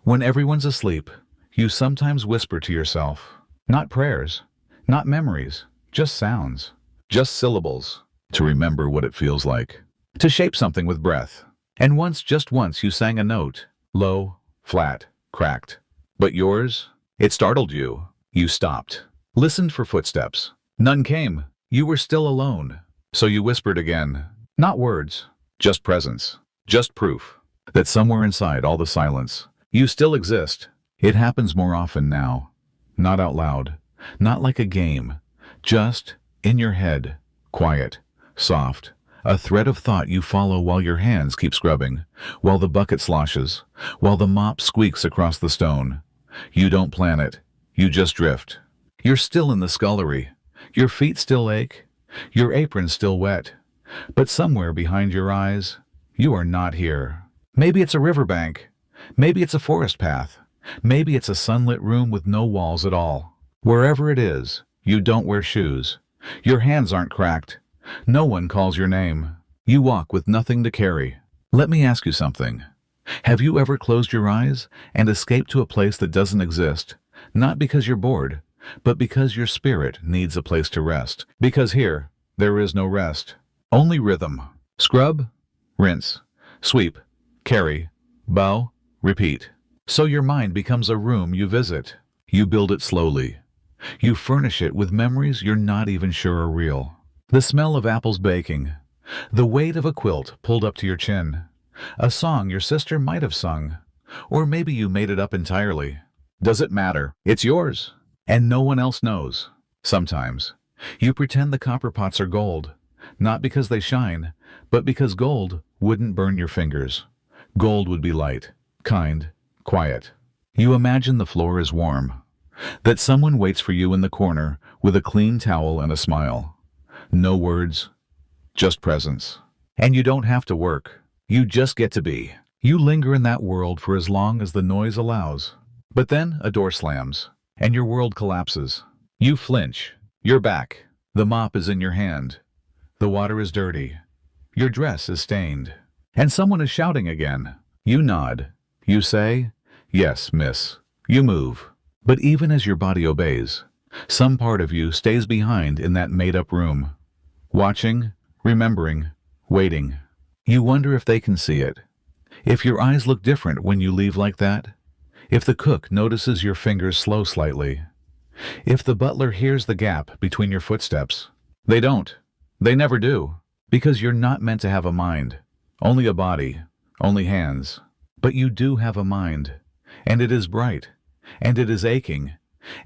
Speaker 1: when everyone's asleep, you sometimes whisper to yourself. Not prayers. Not memories. Just sounds. Just syllables. To remember what it feels like. To shape something with breath. And once, just once, you sang a note. Low, flat, cracked. But yours? It startled you. You stopped. Listened for footsteps. None came. You were still alone. So you whispered again. Not words. Just presence. Just proof that somewhere inside all the silence, you still exist. It happens more often now. Not out loud. Not like a game. Just in your head. Quiet. Soft. A thread of thought you follow while your hands keep scrubbing, while the bucket sloshes, while the mop squeaks across the stone. You don't plan it. You just drift. You're still in the scullery. Your feet still ache. Your apron still wet. But somewhere behind your eyes, you are not here. Maybe it's a riverbank. Maybe it's a forest path. Maybe it's a sunlit room with no walls at all. Wherever it is, you don't wear shoes. Your hands aren't cracked. No one calls your name. You walk with nothing to carry. Let me ask you something. Have you ever closed your eyes and escaped to a place that doesn't exist? Not because you're bored, but because your spirit needs a place to rest. Because here, there is no rest. Only rhythm. Scrub, rinse, sweep, carry, bow, repeat. So your mind becomes a room you visit. You build it slowly. You furnish it with memories you're not even sure are real. The smell of apples baking. The weight of a quilt pulled up to your chin. A song your sister might have sung. Or maybe you made it up entirely. Does it matter? It's yours. And no one else knows. Sometimes. You pretend the copper pots are gold, not because they shine, but because gold wouldn't burn your fingers. Gold would be light, kind, quiet. You imagine the floor is warm, that someone waits for you in the corner with a clean towel and a smile. No words, just presence. And you don't have to work. You just get to be. You linger in that world for as long as the noise allows. But then a door slams, and your world collapses. You flinch. You're back. The mop is in your hand. The water is dirty. Your dress is stained. And someone is shouting again. You nod. You say, "Yes, miss." You move. But even as your body obeys, some part of you stays behind in that made-up room. Watching, remembering, waiting. You wonder if they can see it. If your eyes look different when you leave like that. If the cook notices your fingers slow slightly. If the butler hears the gap between your footsteps. They don't. They never do. Because you're not meant to have a mind. Only a body. Only hands. But you do have a mind. And it is bright. And it is aching.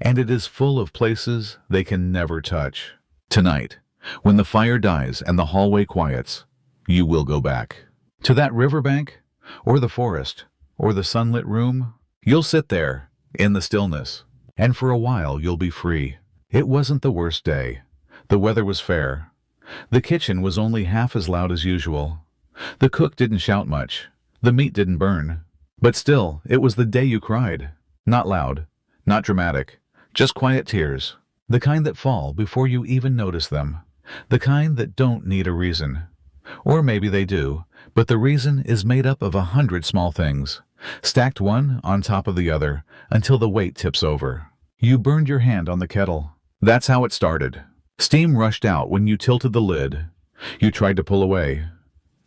Speaker 1: And it is full of places they can never touch. Tonight, when the fire dies and the hallway quiets, you will go back. To that riverbank, or the forest, or the sunlit room. You'll sit there, in the stillness, and for a while you'll be free. It wasn't the worst day. The weather was fair. The kitchen was only half as loud as usual. The cook didn't shout much. The meat didn't burn. But still, it was the day you cried. Not loud, not dramatic, just quiet tears. The kind that fall before you even notice them. The kind that don't need a reason. Or maybe they do, but the reason is made up of 100 small things, stacked one on top of the other until the weight tips over. You burned your hand on the kettle. That's how it started. Steam rushed out when you tilted the lid. You tried to pull away.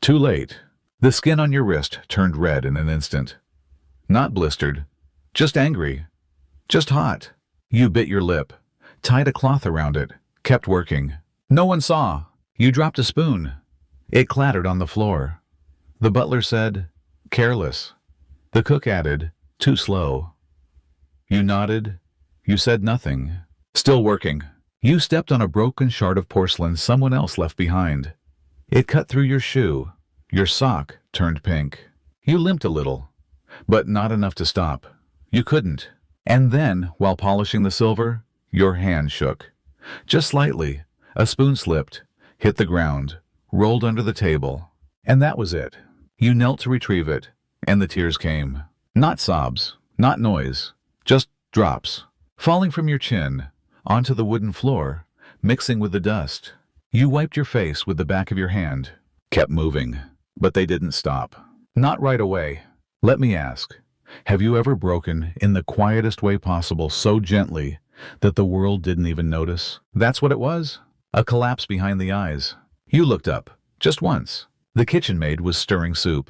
Speaker 1: Too late. The skin on your wrist turned red in an instant. Not blistered, just angry, just hot. You bit your lip, tied a cloth around it, kept working. No one saw. You dropped a spoon. It clattered on the floor. The butler said, "Careless." The cook added, "Too slow." You nodded. You said nothing. Still working. You stepped on a broken shard of porcelain someone else left behind. It cut through your shoe. Your sock turned pink. You limped a little, but not enough to stop. You couldn't. And then, while polishing the silver, your hand shook. Just slightly. A spoon slipped, hit the ground, rolled under the table. And that was it. You knelt to retrieve it, and the tears came. Not sobs, not noise, just drops, falling from your chin, onto the wooden floor, mixing with the dust. You wiped your face with the back of your hand, kept moving, but they didn't stop. Not right away. Let me ask, have you ever broken in the quietest way possible so gently that the world didn't even notice? That's what it was. A collapse behind the eyes. You looked up, just once. The kitchen maid was stirring soup.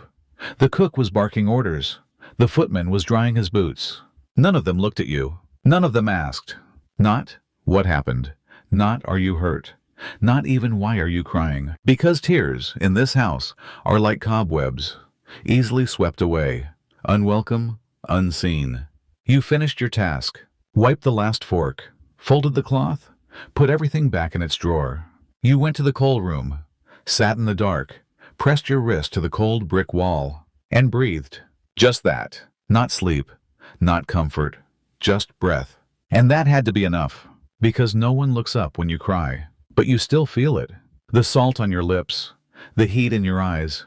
Speaker 1: The cook was barking orders. The footman was drying his boots. None of them looked at you. None of them asked. Not, "What happened?" Not, "Are you hurt?" Not even, "Why are you crying?" Because tears, in this house, are like cobwebs, easily swept away, unwelcome, unseen. You finished your task, wiped the last fork, folded the cloth, put everything back in its drawer. You went to the coal room, sat in the dark, pressed your wrist to the cold brick wall, and breathed. Just that. Not sleep, not comfort, just breath. And that had to be enough, because no one looks up when you cry. But you still feel it. The salt on your lips, the heat in your eyes,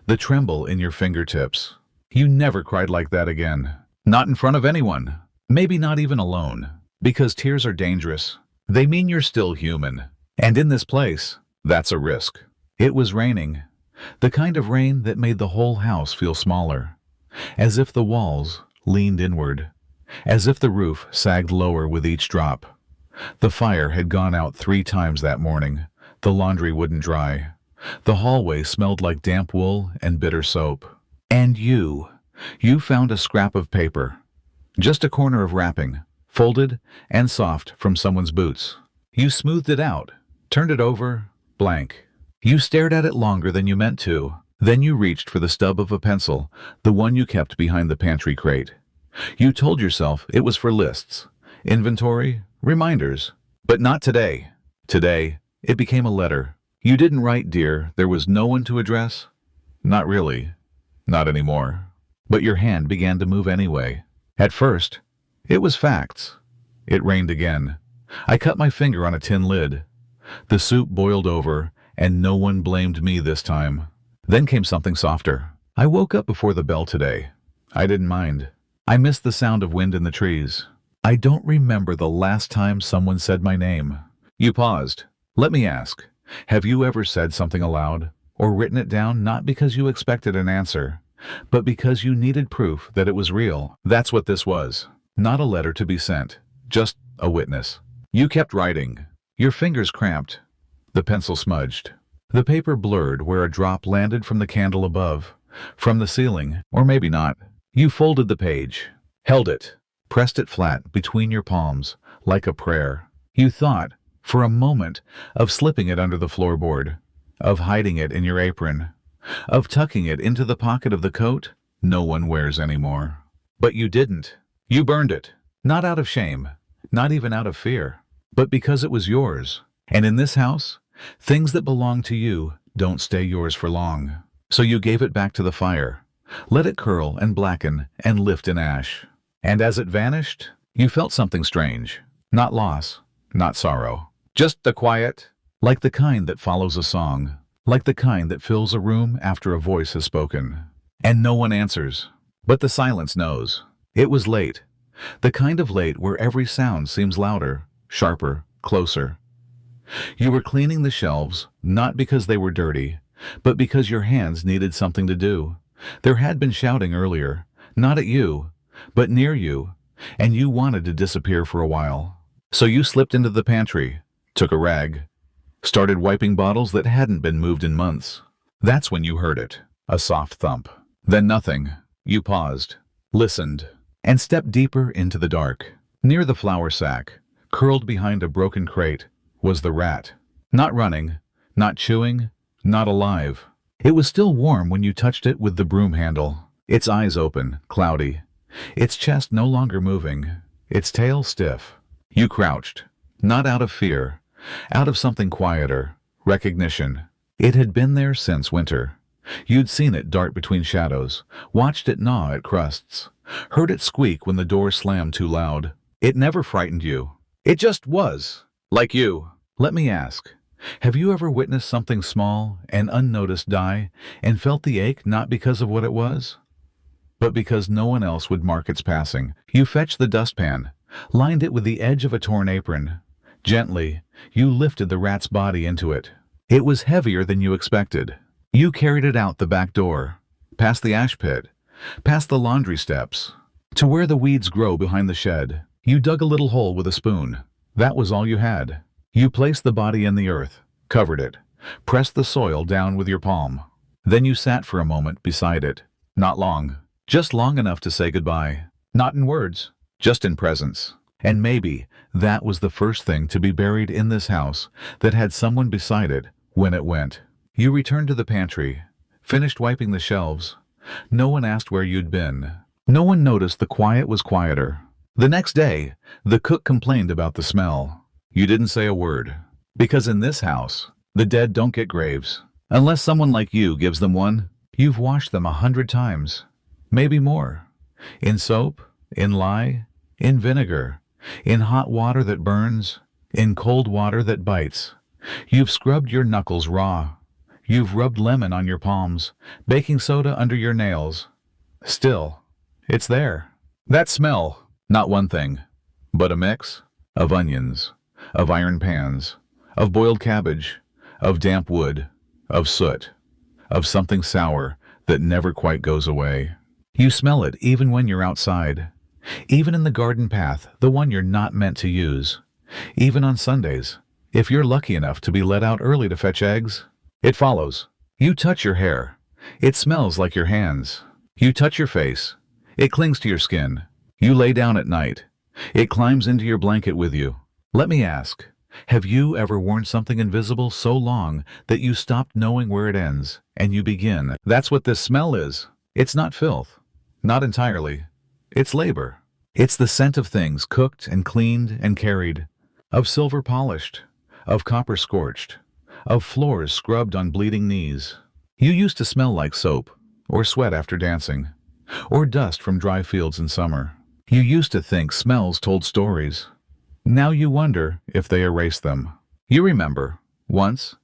Speaker 1: the tremble in your fingertips. You never cried like that again. Not in front of anyone. Maybe not even alone. Because tears are dangerous. They mean you're still human. And in this place, that's a risk. It was raining. The kind of rain that made the whole house feel smaller. As if the walls leaned inward. As if the roof sagged lower with each drop. The fire had gone out 3 times that morning. The laundry wouldn't dry. The hallway smelled like damp wool and bitter soap. And you found a scrap of paper. Just a corner of wrapping, folded and soft from someone's boots. You smoothed it out, turned it over, blank. You stared at it longer than you meant to. Then you reached for the stub of a pencil, the one you kept behind the pantry crate. You told yourself it was for lists, inventory, reminders. But not today. Today, it became a letter. You didn't write, "Dear, there was no one to address." Not really. Not anymore. But your hand began to move anyway. At first, it was facts. It rained again. I cut my finger on a tin lid. The soup boiled over, and no one blamed me this time. Then came something softer. I woke up before the bell today. I didn't mind. I missed the sound of wind in the trees. I don't remember the last time someone said my name. You paused. Let me ask, have you ever said something aloud, or written it down not because you expected an answer, but because you needed proof that it was real? That's what this was. Not a letter to be sent, just a witness. You kept writing. Your fingers cramped. The pencil smudged. The paper blurred where a drop landed from the candle above, from the ceiling, or maybe not. You folded the page, held it, pressed it flat between your palms, like a prayer. You thought, for a moment, of slipping it under the floorboard, of hiding it in your apron, of tucking it into the pocket of the coat no one wears anymore. But you didn't. You burned it, not out of shame, not even out of fear, but because it was yours. And in this house, things that belong to you don't stay yours for long. So you gave it back to the fire, let it curl and blacken and lift in ash. And as it vanished, you felt something strange. Not loss, not sorrow. Just the quiet, like the kind that follows a song, like the kind that fills a room after a voice has spoken. And no one answers, but the silence knows. It was late, the kind of late where every sound seems louder, sharper, closer. You were cleaning the shelves, not because they were dirty, but because your hands needed something to do. There had been shouting earlier, not at you, but near you, and you wanted to disappear for a while. So you slipped into the pantry, took a rag, started wiping bottles that hadn't been moved in months. That's when you heard it, a soft thump. Then nothing. You paused, listened, and stepped deeper into the dark. Near the flour sack, curled behind a broken crate, was the rat. Not running, not chewing, not alive. It was still warm when you touched it with the broom handle. Its eyes open, cloudy. Its chest no longer moving. Its tail stiff. You crouched, not out of fear, out of something quieter, recognition. It had been there since winter. You'd seen it dart between shadows, watched it gnaw at crusts, heard it squeak when the door slammed too loud. It never frightened you. It just was. Like you. Let me ask, have you ever witnessed something small and unnoticed die and felt the ache not because of what it was, but because no one else would mark its passing? You fetched the dustpan, lined it with the edge of a torn apron. Gently, you lifted the rat's body into it. It was heavier than you expected. You carried it out the back door, past the ash pit, past the laundry steps, to where the weeds grow behind the shed. You dug a little hole with a spoon. That was all you had. You placed the body in the earth, covered it, pressed the soil down with your palm. Then you sat for a moment beside it. Not long, just long enough to say goodbye. Not in words, just in presence. And maybe that was the first thing to be buried in this house that had someone beside it when it went. You returned to the pantry, finished wiping the shelves. No one asked where you'd been. No one noticed the quiet was quieter. The next day, the cook complained about the smell. You didn't say a word. Because in this house, the dead don't get graves. Unless someone like you gives them one. You've washed them 100 times. Maybe more. In soap, in lye, in vinegar, in hot water that burns, in cold water that bites. You've scrubbed your knuckles raw. You've rubbed lemon on your palms, baking soda under your nails. Still, it's there. That smell, not one thing, but a mix of onions, of iron pans, of boiled cabbage, of damp wood, of soot, of something sour that never quite goes away. You smell it even when you're outside, even in the garden path, the one you're not meant to use, even on Sundays, if you're lucky enough to be let out early to fetch eggs. It follows. You touch your hair. It smells like your hands. You touch your face. It clings to your skin. You lay down at night. It climbs into your blanket with you. Let me ask, have you ever worn something invisible so long that you stopped knowing where it ends, and you begin? That's what this smell is. It's not filth. Not entirely. It's labor. It's the scent of things cooked and cleaned and carried, of silver polished, of copper scorched, of floors scrubbed on bleeding knees. You used to smell like soap, or sweat after dancing, or dust from dry fields in summer. You used to think smells told stories. Now you wonder if they erased them. You remember, once,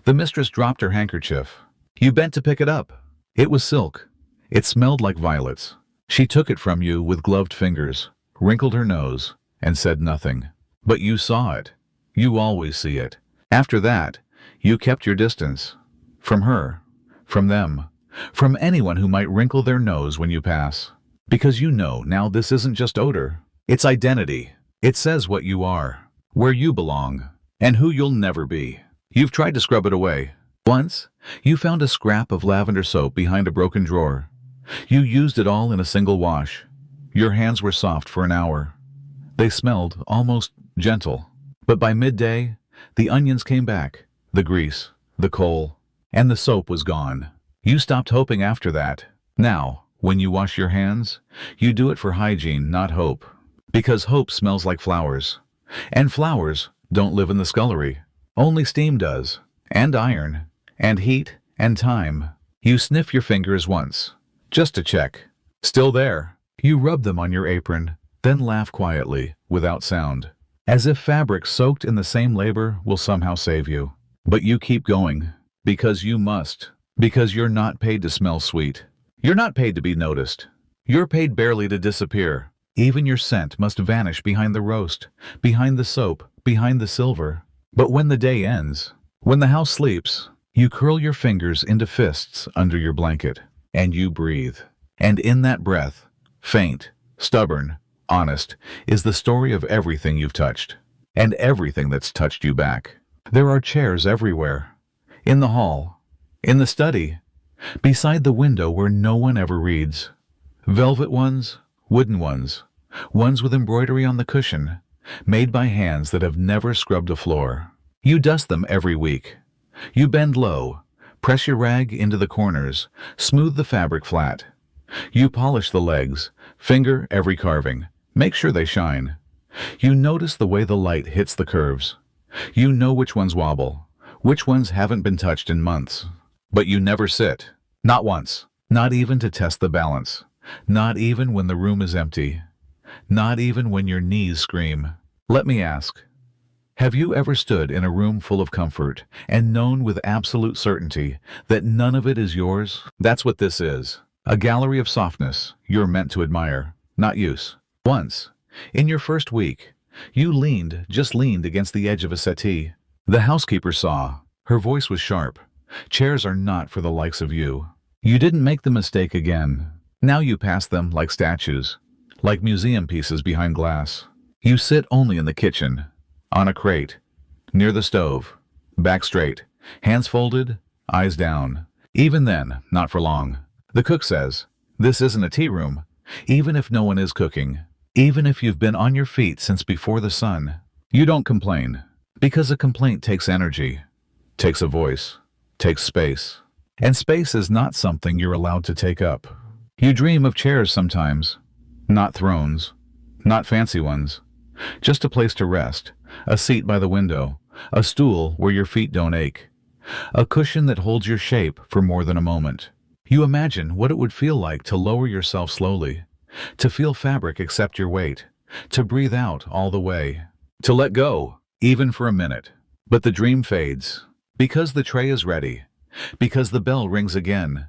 Speaker 1: the mistress dropped her handkerchief. You bent to pick it up. It was silk. It smelled like violets. She took it from you with gloved fingers, wrinkled her nose, and said nothing. But you saw it. You always see it. After that, you kept your distance. From her, from them, from anyone who might wrinkle their nose when you pass. Because you know now this isn't just odor. It's identity. It says what you are, where you belong, and who you'll never be. You've tried to scrub it away. Once, you found a scrap of lavender soap behind a broken drawer. You used it all in a single wash. Your hands were soft for an hour. They smelled almost gentle. But by midday, the onions came back, the grease, the coal, and the soap was gone. You stopped hoping after that. Now, when you wash your hands, you do it for hygiene, not hope. Because hope smells like flowers. And flowers don't live in the scullery. Only steam does. And iron. And heat. And time. You sniff your fingers once. Just to check. Still there. You rub them on your apron, then laugh quietly, without sound. As if fabric soaked in the same labor will somehow save you. But you keep going. Because you must. Because you're not paid to smell sweet. You're not paid to be noticed. You're paid barely to disappear. Even your scent must vanish behind the roast, behind the soap, behind the silver. But when the day ends, when the house sleeps, you curl your fingers into fists under your blanket, and you breathe. And in that breath, faint, stubborn, honest, is the story of everything you've touched, and everything that's touched you back. There are chairs everywhere. In the hall, in the study, beside the window where no one ever reads. Velvet ones, wooden ones, ones with embroidery on the cushion, made by hands that have never scrubbed a floor. You dust them every week. You bend low, press your rag into the corners, smooth the fabric flat. You polish the legs, finger every carving, make sure they shine. You notice the way the light hits the curves. You know which ones wobble, which ones haven't been touched in months. But you never sit. Not once. Not even to test the balance. Not even when the room is empty. Not even when your knees scream. Let me ask, have you ever stood in a room full of comfort and known with absolute certainty that none of it is yours? That's what this is. A gallery of softness you're meant to admire, not use. Once, in your first week, you just leaned against the edge of a settee. The housekeeper saw. Her voice was sharp. Chairs are not for the likes of you. You didn't make the mistake again. Now you pass them like statues, like museum pieces behind glass. You sit only in the kitchen, on a crate, near the stove, back straight, hands folded, eyes down. Even then, not for long. The cook says, this isn't a tea room, even if no one is cooking, even if you've been on your feet since before the sun. You don't complain, because a complaint takes energy, takes a voice, takes space. And space is not something you're allowed to take up. You dream of chairs sometimes, not thrones, not fancy ones, just a place to rest, a seat by the window, a stool where your feet don't ache, a cushion that holds your shape for more than a moment. You imagine what it would feel like to lower yourself slowly, to feel fabric accept your weight, to breathe out all the way, to let go, even for a minute. But the dream fades, because the tray is ready, because the bell rings again,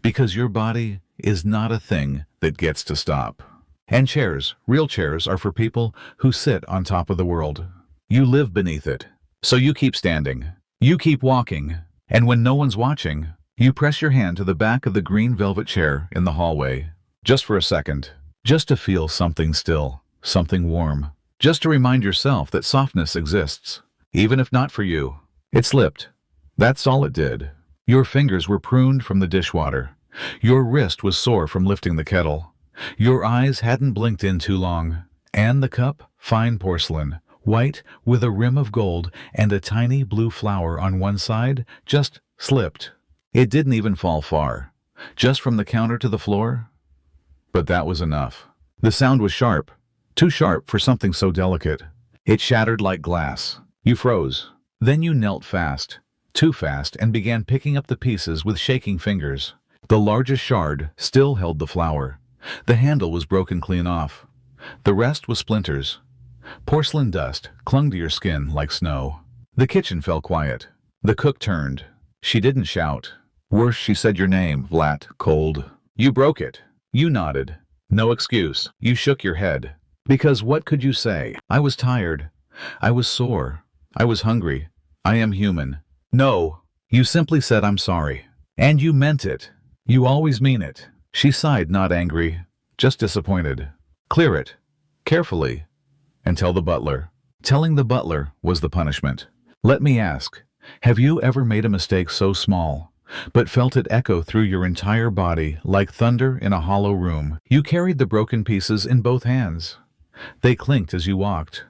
Speaker 1: because your body is not a thing that gets to stop. And chairs, real chairs, are for people who sit on top of the world. You live beneath it, so you keep standing. You keep walking, and when no one's watching, you press your hand to the back of the green velvet chair in the hallway, just for a second, just to feel something still, something warm, just to remind yourself that softness exists, even if not for you. It slipped. That's all it did. Your fingers were pruned from the dishwater. Your wrist was sore from lifting the kettle. Your eyes hadn't blinked in too long. And the cup, fine porcelain, white with a rim of gold and a tiny blue flower on one side, just slipped. It didn't even fall far, just from the counter to the floor. But that was enough. The sound was sharp, too sharp for something so delicate. It shattered like glass. You froze. Then you knelt fast, too fast, and began picking up the pieces with shaking fingers. The largest shard still held the flower. The handle was broken clean off. The rest was splinters. Porcelain dust clung to your skin like snow. The kitchen fell quiet. The cook turned. She didn't shout. Worse, she said your name, flat, cold. You broke it. You nodded. No excuse. You shook your head. Because what could you say? I was tired. I was sore. I was hungry. I am human. No. You simply said I'm sorry. And you meant it. You always mean it. She sighed, not angry, just disappointed. Clear it. Carefully. And tell the butler. Telling the butler was the punishment. Let me ask, have you ever made a mistake so small, but felt it echo through your entire body like thunder in a hollow room? You carried the broken pieces in both hands. They clinked as you walked.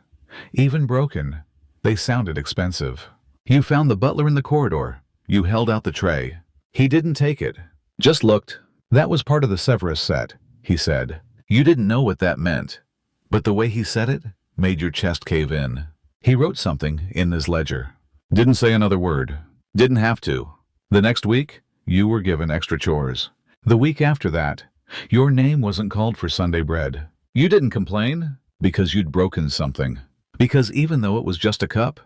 Speaker 1: Even broken, they sounded expensive. You found the butler in the corridor. You held out the tray. He didn't take it. Just looked. That was part of the Severus set, he said. You didn't know what that meant, but the way he said it made your chest cave in. He wrote something in his ledger. Didn't say another word. Didn't have to. The next week, you were given extra chores. The week after that, your name wasn't called for Sunday bread. You didn't complain because you'd broken something. Because even though it was just a cup,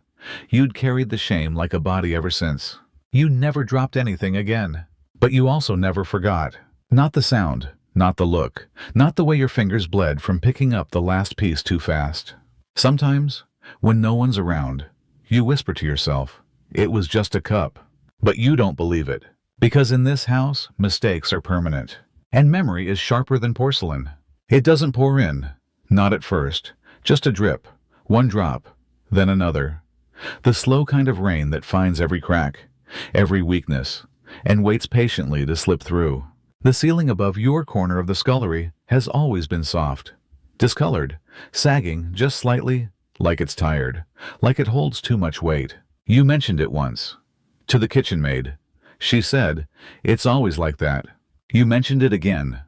Speaker 1: you'd carried the shame like a body ever since. You never dropped anything again. But you also never forgot. Not the sound, not the look, not the way your fingers bled from picking up the last piece too fast. Sometimes, when no one's around, you whisper to yourself, it was just a cup. But you don't believe it. Because in this house, mistakes are permanent. And memory is sharper than porcelain. It doesn't pour in. Not at first. Just a drip. One drop. Then another. The slow kind of rain that finds every crack, every weakness, and waits patiently to slip through. The ceiling above your corner of the scullery has always been soft. Discolored. Sagging just slightly, like it's tired. Like it holds too much weight. You mentioned it once. To the kitchen maid. She said, it's always like that. You mentioned it again.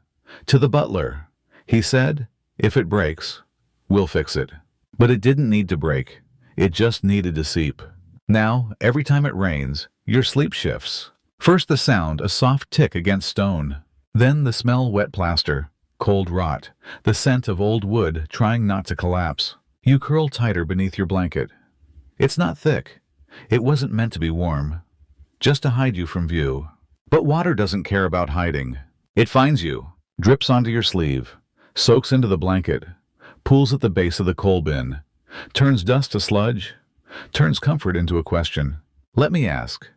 Speaker 1: To the butler. He said, if it breaks, we'll fix it. But it didn't need to break. It just needed to seep. Now, every time it rains, your sleep shifts. First the sound, a soft tick against stone. Then the smell, wet plaster, cold rot, the scent of old wood trying not to collapse. You curl tighter beneath your blanket. It's not thick. It wasn't meant to be warm. Just to hide you from view. But water doesn't care about hiding. It finds you, drips onto your sleeve, soaks into the blanket, pools at the base of the coal bin, turns dust to sludge, turns comfort into a question. Let me ask,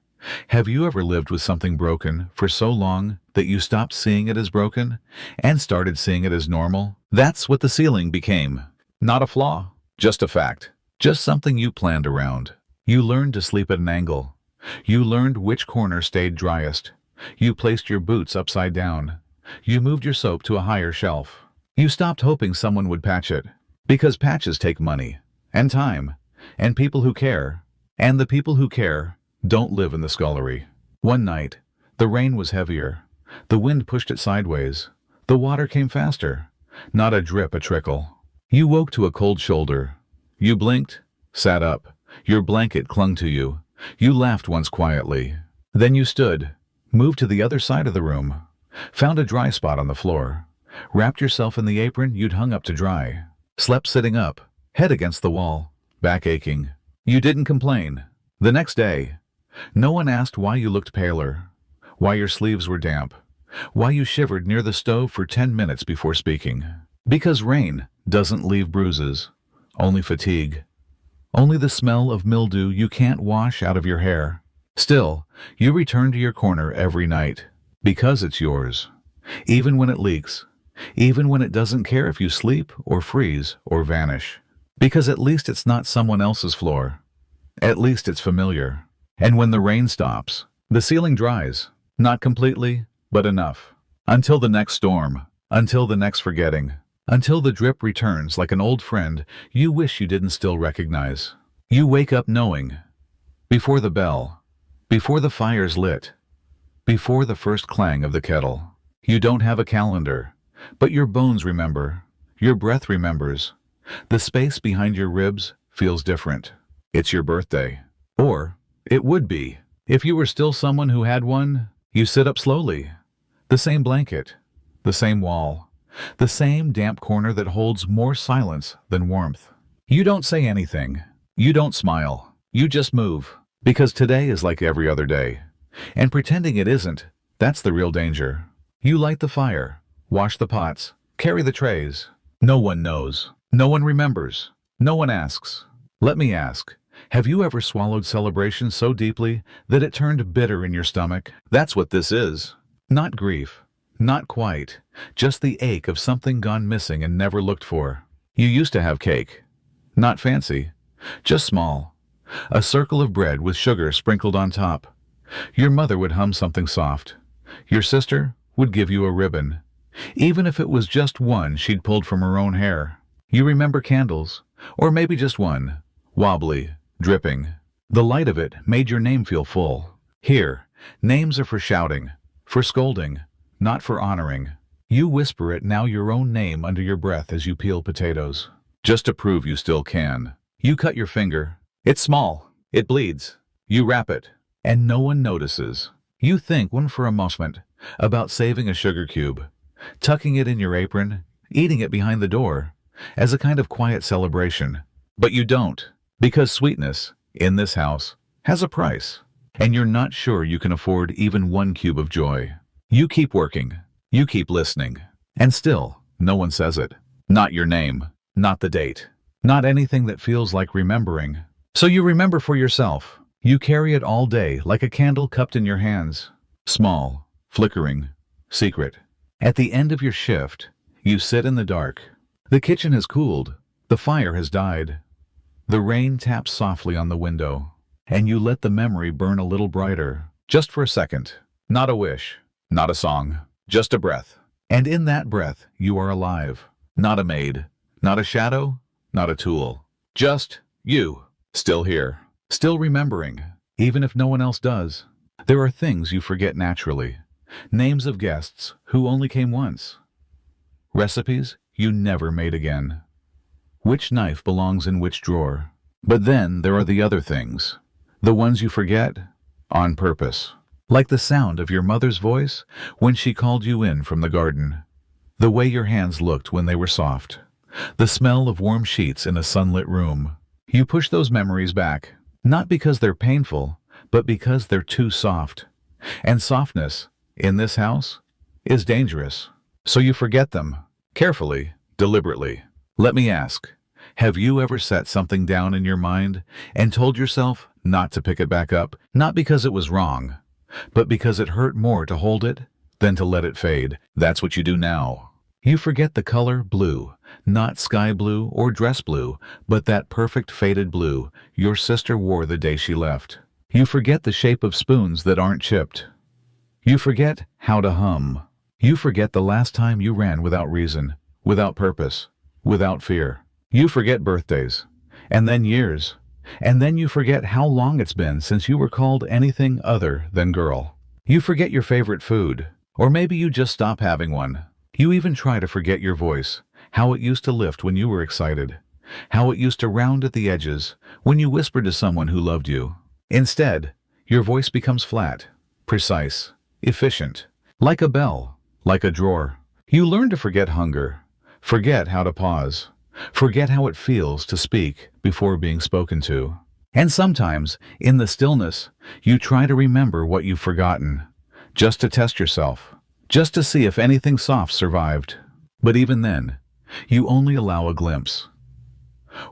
Speaker 1: have you ever lived with something broken for so long that you stopped seeing it as broken and started seeing it as normal? That's what the ceiling became. Not a flaw, just a fact. Just something you planned around. You learned to sleep at an angle. You learned which corner stayed driest. You placed your boots upside down. You moved your soap to a higher shelf. You stopped hoping someone would patch it. Because patches take money, and time, and people who care. And the people who care don't live in the scullery. One night, the rain was heavier. The wind pushed it sideways. The water came faster. Not a drip, a trickle. You woke to a cold shoulder. You blinked, sat up. Your blanket clung to you. You laughed once quietly. Then you stood, moved to the other side of the room, found a dry spot on the floor, wrapped yourself in the apron you'd hung up to dry, slept sitting up, head against the wall, back aching. You didn't complain. The next day, no one asked why you looked paler, why your sleeves were damp, why you shivered near the stove for 10 minutes before speaking. Because rain doesn't leave bruises, only fatigue. Only the smell of mildew you can't wash out of your hair. Still, you return to your corner every night, because it's yours. Even when it leaks, even when it doesn't care if you sleep or freeze or vanish. Because at least it's not someone else's floor. At least it's familiar. And when the rain stops, the ceiling dries. Not completely, but enough. Until the next storm, until the next forgetting. Until the drip returns like an old friend you wish you didn't still recognize. You wake up knowing. Before the bell. Before the fire's lit. Before the first clang of the kettle. You don't have a calendar, but your bones remember. Your breath remembers. The space behind your ribs feels different. It's your birthday. Or it would be. If you were still someone who had one, you sit up slowly. The same blanket, the same wall, the same damp corner that holds more silence than warmth. You don't say anything. You don't smile. You just move. Because today is like every other day. And pretending it isn't, that's the real danger. You light the fire, wash the pots, carry the trays. No one knows. No one remembers. No one asks. Let me ask, have you ever swallowed celebration so deeply that it turned bitter in your stomach? That's what this is. Not grief. Not quite. Just the ache of something gone missing and never looked for. You used to have cake. Not fancy. Just small. A circle of bread with sugar sprinkled on top. Your mother would hum something soft. Your sister would give you a ribbon. Even if it was just one she'd pulled from her own hair. You remember candles, or maybe just one, wobbly, dripping. The light of it made your name feel full. Here, names are for shouting, for scolding, not for honoring. You whisper it now, your own name under your breath as you peel potatoes. Just to prove you still can. You cut your finger. It's small. It bleeds. You wrap it. And no one notices. You think one for a moment about saving a sugar cube, tucking it in your apron, eating it behind the door, as a kind of quiet celebration. But you don't, because sweetness, in this house, has a price, and you're not sure you can afford even one cube of joy. You keep working, you keep listening, and still, no one says it. Not your name, not the date, not anything that feels like remembering. So you remember for yourself. You carry it all day like a candle cupped in your hands. Small, flickering, secret. At the end of your shift, you sit in the dark. The kitchen has cooled. The fire has died. The rain taps softly on the window, and you let the memory burn a little brighter, just for a second. Not a wish, not a song, just a breath. And in that breath, you are alive. Not a maid, not a shadow, not a tool. Just you, still here. Still remembering, even if no one else does. There are things you forget naturally. Names of guests who only came once. Recipes you never made again. Which knife belongs in which drawer. But then there are the other things. The ones you forget on purpose. Like the sound of your mother's voice when she called you in from the garden. The way your hands looked when they were soft. The smell of warm sheets in a sunlit room. You push those memories back. Not because they're painful, but because they're too soft. And softness, in this house, is dangerous. So you forget them, carefully, deliberately. Let me ask, have you ever set something down in your mind and told yourself not to pick it back up? Not because it was wrong, but because it hurt more to hold it than to let it fade. That's what you do now. You forget the color blue, not sky blue or dress blue, but that perfect faded blue your sister wore the day she left. You forget the shape of spoons that aren't chipped. You forget how to hum. You forget the last time you ran without reason, without purpose, without fear. You forget birthdays, and then years, and then you forget how long it's been since you were called anything other than girl. You forget your favorite food, or maybe you just stop having one. You even try to forget your voice, how it used to lift when you were excited, how it used to round at the edges when you whispered to someone who loved you. Instead, your voice becomes flat, precise, efficient, like a bell, like a drawer. You learn to forget hunger, forget how to pause, forget how it feels to speak before being spoken to. And sometimes, in the stillness, you try to remember what you've forgotten, just to test yourself. Just to see if anything soft survived. But even then, you only allow a glimpse.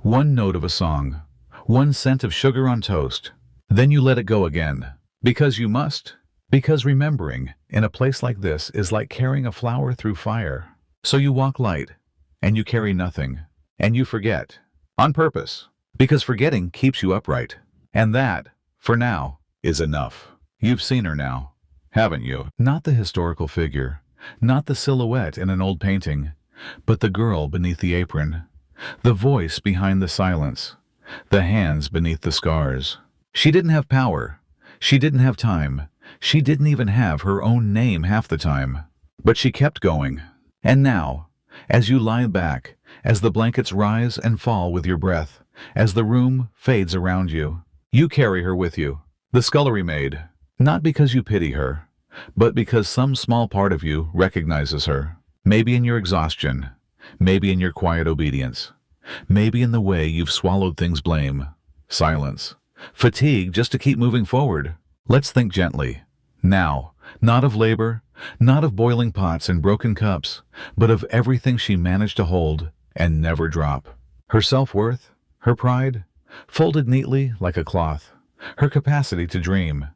Speaker 1: One note of a song, one scent of sugar on toast. Then you let it go again. Because you must. Because remembering in a place like this is like carrying a flower through fire. So you walk light, and you carry nothing, and you forget. On purpose. Because forgetting keeps you upright. And that, for now, is enough. You've seen her now. Haven't you? Not the historical figure, not the silhouette in an old painting, but the girl beneath the apron, the voice behind the silence, the hands beneath the scars. She didn't have power. She didn't have time. She didn't even have her own name half the time. But she kept going. And now, as you lie back, as the blankets rise and fall with your breath, as the room fades around you, You carry her with you. The Scullery Maid. Not because you pity her, but because some small part of you recognizes her. Maybe in your exhaustion, maybe in your quiet obedience, maybe in the way you've swallowed things blame, silence, fatigue just to keep moving forward. Let's think gently. Now, not of labor, not of boiling pots and broken cups, but of everything she managed to hold and never drop. Her self-worth, her pride, folded neatly like a cloth, her capacity to dream,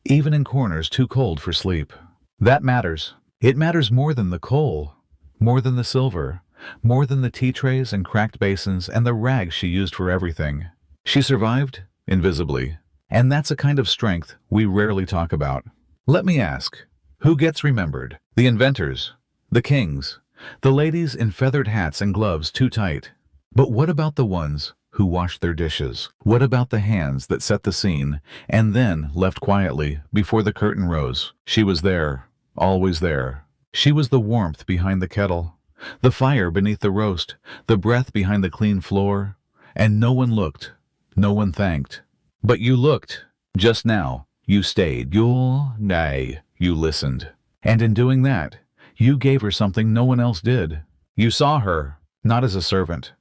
Speaker 1: even in corners too cold for sleep. That matters. It matters more than the coal, more than the silver, more than the tea trays and cracked basins and the rags she used for everything. She survived, invisibly, and that's a kind of strength we rarely talk about. Let me ask, who gets remembered? The inventors, the kings, the ladies in feathered hats and gloves too tight. But what about the ones who washed their dishes? What about the hands that set the scene and then left quietly before the curtain rose? She was there, always there. She was the warmth behind the kettle, the fire beneath the roast, the breath behind the clean floor, and no one looked, no one thanked. But you looked, just now. You stayed. You listened. And in doing that, you gave her something no one else did. You saw her, not as a servant,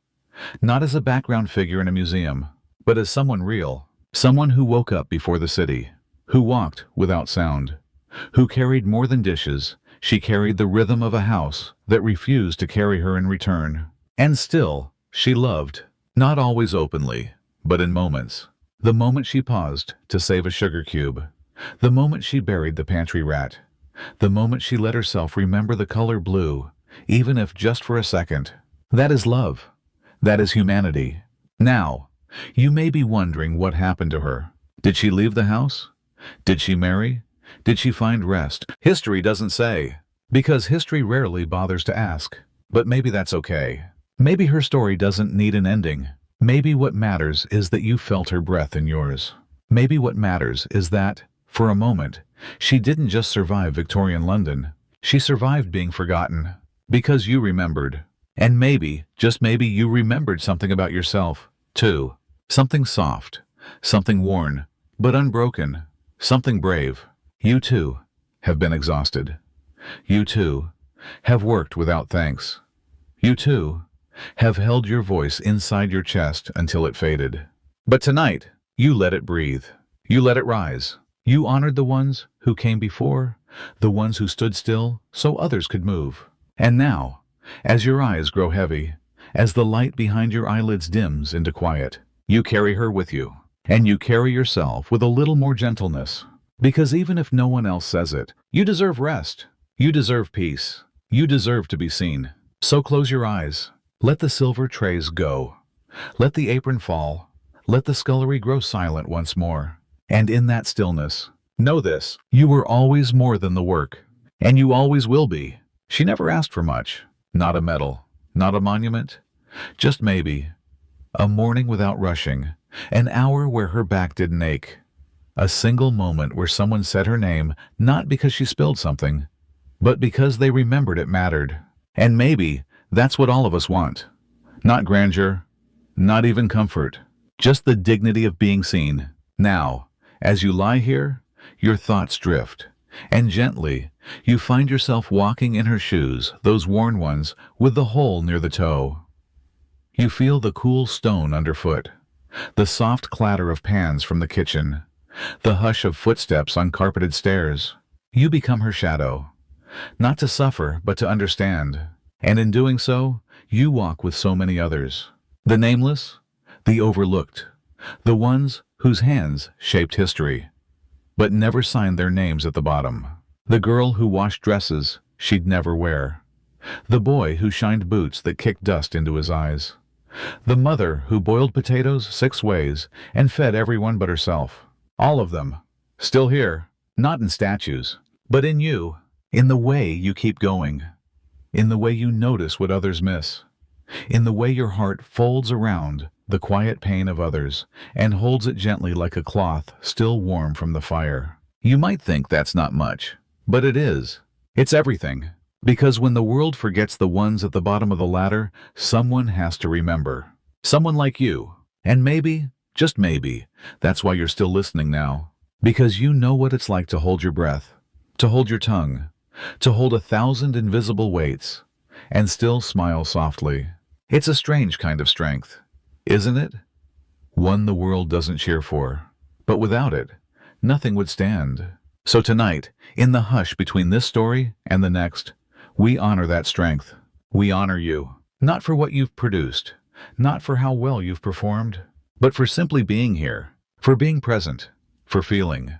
Speaker 1: not as a background figure in a museum, but as someone real, someone who woke up before the city, who walked without sound, who carried more than dishes. She carried the rhythm of a house that refused to carry her in return. And still, she loved, not always openly, but in moments. The moment she paused to save a sugar cube, the moment she buried the pantry rat, the moment she let herself remember the color blue, even if just for a second. That is love. That is humanity. Now, you may be wondering what happened to her. Did she leave the house? Did she marry? Did she find rest? History doesn't say, because history rarely bothers to ask. But maybe that's okay. Maybe her story doesn't need an ending. Maybe what matters is that you felt her breath in yours. Maybe what matters is that, for a moment, she didn't just survive Victorian London. She survived being forgotten. Because you remembered. And maybe, just maybe, you remembered something about yourself, too. Something soft, something worn, but unbroken, something brave. You, too, have been exhausted. You, too, have worked without thanks. You, too, have held your voice inside your chest until it faded. But tonight, you let it breathe. You let it rise. You honored the ones who came before, the ones who stood still so others could move. And now, as your eyes grow heavy, as the light behind your eyelids dims into quiet, you carry her with you. And you carry yourself with a little more gentleness. Because even if no one else says it, you deserve rest. You deserve peace. You deserve to be seen. So close your eyes. Let the silver trays go. Let the apron fall. Let the scullery grow silent once more. And in that stillness, know this: you were always more than the work. And you always will be. She never asked for much. Not a medal. Not a monument. Just maybe a morning without rushing. An hour where her back didn't ache. A single moment where someone said her name, not because she spilled something, but because they remembered it mattered. And maybe that's what all of us want. Not grandeur, not even comfort, just the dignity of being seen. Now, as you lie here, your thoughts drift, and gently, you find yourself walking in her shoes, those worn ones with the hole near the toe. You feel the cool stone underfoot, the soft clatter of pans from the kitchen, the hush of footsteps on carpeted stairs. You become her shadow, not to suffer, but to understand. And in doing so, you walk with so many others. The nameless, the overlooked, the ones whose hands shaped history, but never signed their names at the bottom. The girl who washed dresses she'd never wear. The boy who shined boots that kicked dust into his eyes. The mother who boiled potatoes 6 ways and fed everyone but herself. All of them, still here, not in statues, but in you, in the way you keep going, in the way you notice what others miss, in the way your heart folds around the quiet pain of others and holds it gently like a cloth still warm from the fire. You might think that's not much, but it is. It's everything. Because when the world forgets the ones at the bottom of the ladder, someone has to remember. Someone like you. And maybe, just maybe, that's why you're still listening now. Because you know what it's like to hold your breath, to hold your tongue, to hold 1,000 invisible weights, and still smile softly. It's a strange kind of strength, isn't it? One the world doesn't cheer for. But without it, nothing would stand. So tonight, in the hush between this story and the next, we honor that strength. We honor you, not for what you've produced, not for how well you've performed, but for simply being here, for being present, for feeling,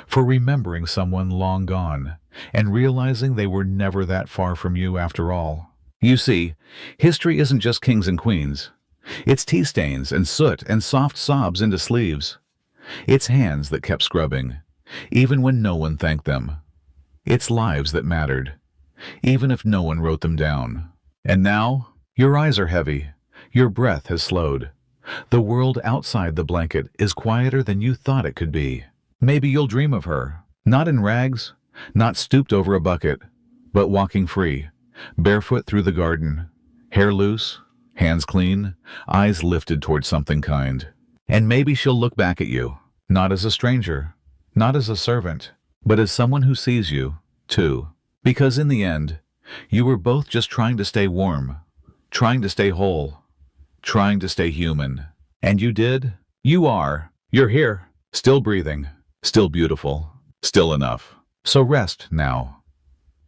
Speaker 1: for remembering someone long gone, and realizing they were never that far from you after all. You see, history isn't just kings and queens. It's tea stains and soot and soft sobs into sleeves. It's hands that kept scrubbing, even when no one thanked them. It's lives that mattered, even if no one wrote them down. And now, your eyes are heavy. Your breath has slowed. The world outside the blanket is quieter than you thought it could be. Maybe you'll dream of her, not in rags, not stooped over a bucket, but walking free, barefoot through the garden, hair loose, hands clean, eyes lifted toward something kind. And maybe she'll look back at you, not as a stranger, not as a servant, but as someone who sees you, too. Because in the end, you were both just trying to stay warm, trying to stay whole, trying to stay human. And you did. You are. You're here, still breathing, still beautiful, still enough. So rest now.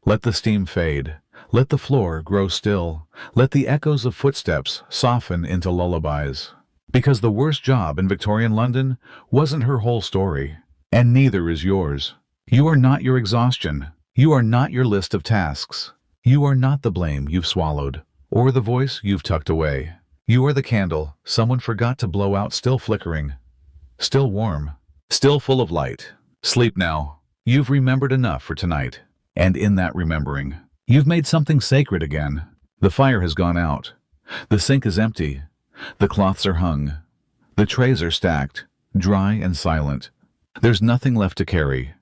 Speaker 1: Let the steam fade. Let the floor grow still. Let the echoes of footsteps soften into lullabies. Because the worst job in Victorian London wasn't her whole story, and neither is yours. You are not your exhaustion. You are not your list of tasks. You are not the blame you've swallowed, or the voice you've tucked away. You are the candle someone forgot to blow out, still flickering, still warm, still full of light. Sleep now. You've remembered enough for tonight. And in that remembering, you've made something sacred again. The fire has gone out. The sink is empty. The cloths are hung. The trays are stacked, dry and silent. There's nothing left to carry.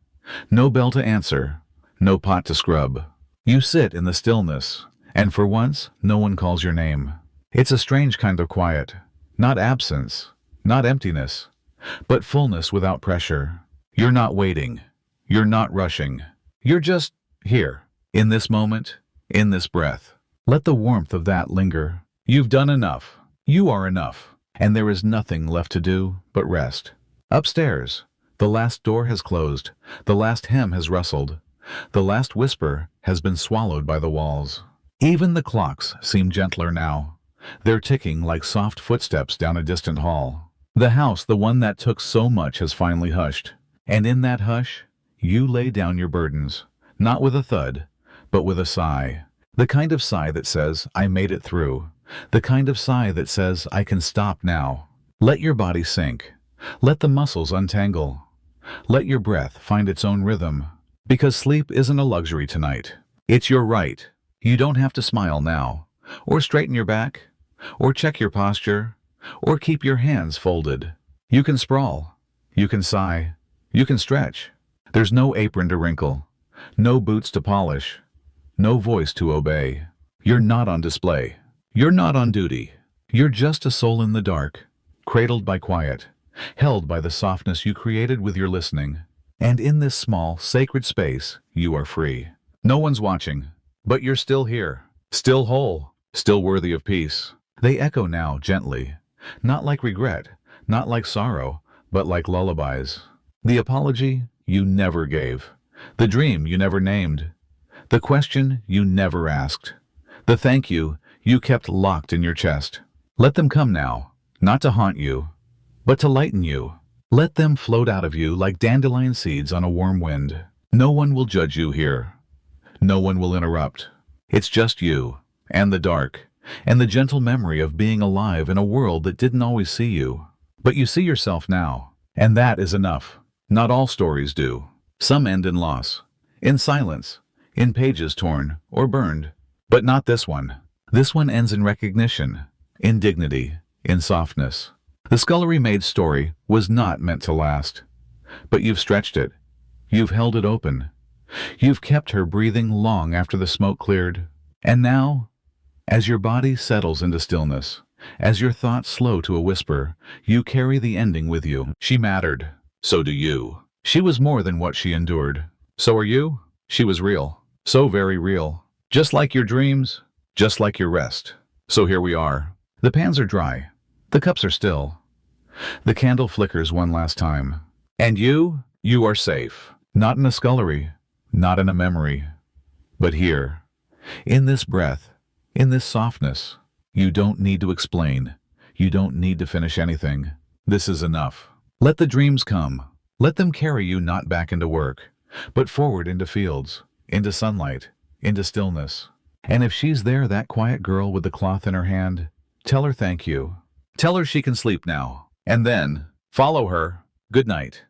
Speaker 1: No bell to answer. No pot to scrub. You sit in the stillness, and for once, no one calls your name. It's a strange kind of quiet. Not absence, not emptiness, but fullness without pressure. You're not waiting. You're not rushing. You're just here, in this moment, in this breath. Let the warmth of that linger. You've done enough. You are enough. And there is nothing left to do but rest. Upstairs, the last door has closed. The last hem has rustled. The last whisper has been swallowed by the walls. Even the clocks seem gentler now. They're ticking like soft footsteps down a distant hall. The house, the one that took so much, has finally hushed. And in that hush, you lay down your burdens, not with a thud, but with a sigh. The kind of sigh that says, I made it through. The kind of sigh that says, I can stop now. Let your body sink. Let the muscles untangle. Let your breath find its own rhythm. Because sleep isn't a luxury tonight. It's your right. You don't have to smile now, or straighten your back, or check your posture, or keep your hands folded. You can sprawl. You can sigh. You can stretch. There's no apron to wrinkle, no boots to polish, no voice to obey. You're not on display. You're not on duty. You're just a soul in the dark, cradled by quiet, held by the softness you created with your listening. And in this small, sacred space, you are free. No one's watching, but you're still here, still whole, still worthy of peace. They echo now gently, not like regret, not like sorrow, but like lullabies. The apology you never gave, the dream you never named, the question you never asked, the thank you kept locked in your chest. Let them come now, not to haunt you, but to lighten you. Let them float out of you like dandelion seeds on a warm wind. No one will judge you here. No one will interrupt. It's just you, and the dark, and the gentle memory of being alive in a world that didn't always see you. But you see yourself now, and that is enough. Not all stories do. Some end in loss, in silence, in pages torn or burned. But not this one. This one ends in recognition, in dignity, in softness. The Scullery Maid story was not meant to last. But you've stretched it. You've held it open. You've kept her breathing long after the smoke cleared. And now, as your body settles into stillness, As your thoughts slow to a whisper, you carry the ending with you. She mattered. So do you. She was more than what she endured. So are you? She was real. So very real. Just like your dreams, just like your rest. So here we are. The pans are dry. The cups are still. The candle flickers one last time. And you are safe. Not in a scullery, not in a memory, but here, in this breath, in this softness. You don't need to explain. You don't need to finish anything. This is enough. Let the dreams come. Let them carry you not back into work, but forward into fields, into sunlight, into stillness. And if she's there, that quiet girl with the cloth in her hand, tell her thank you. Tell her she can sleep now. And then, follow her. Good night.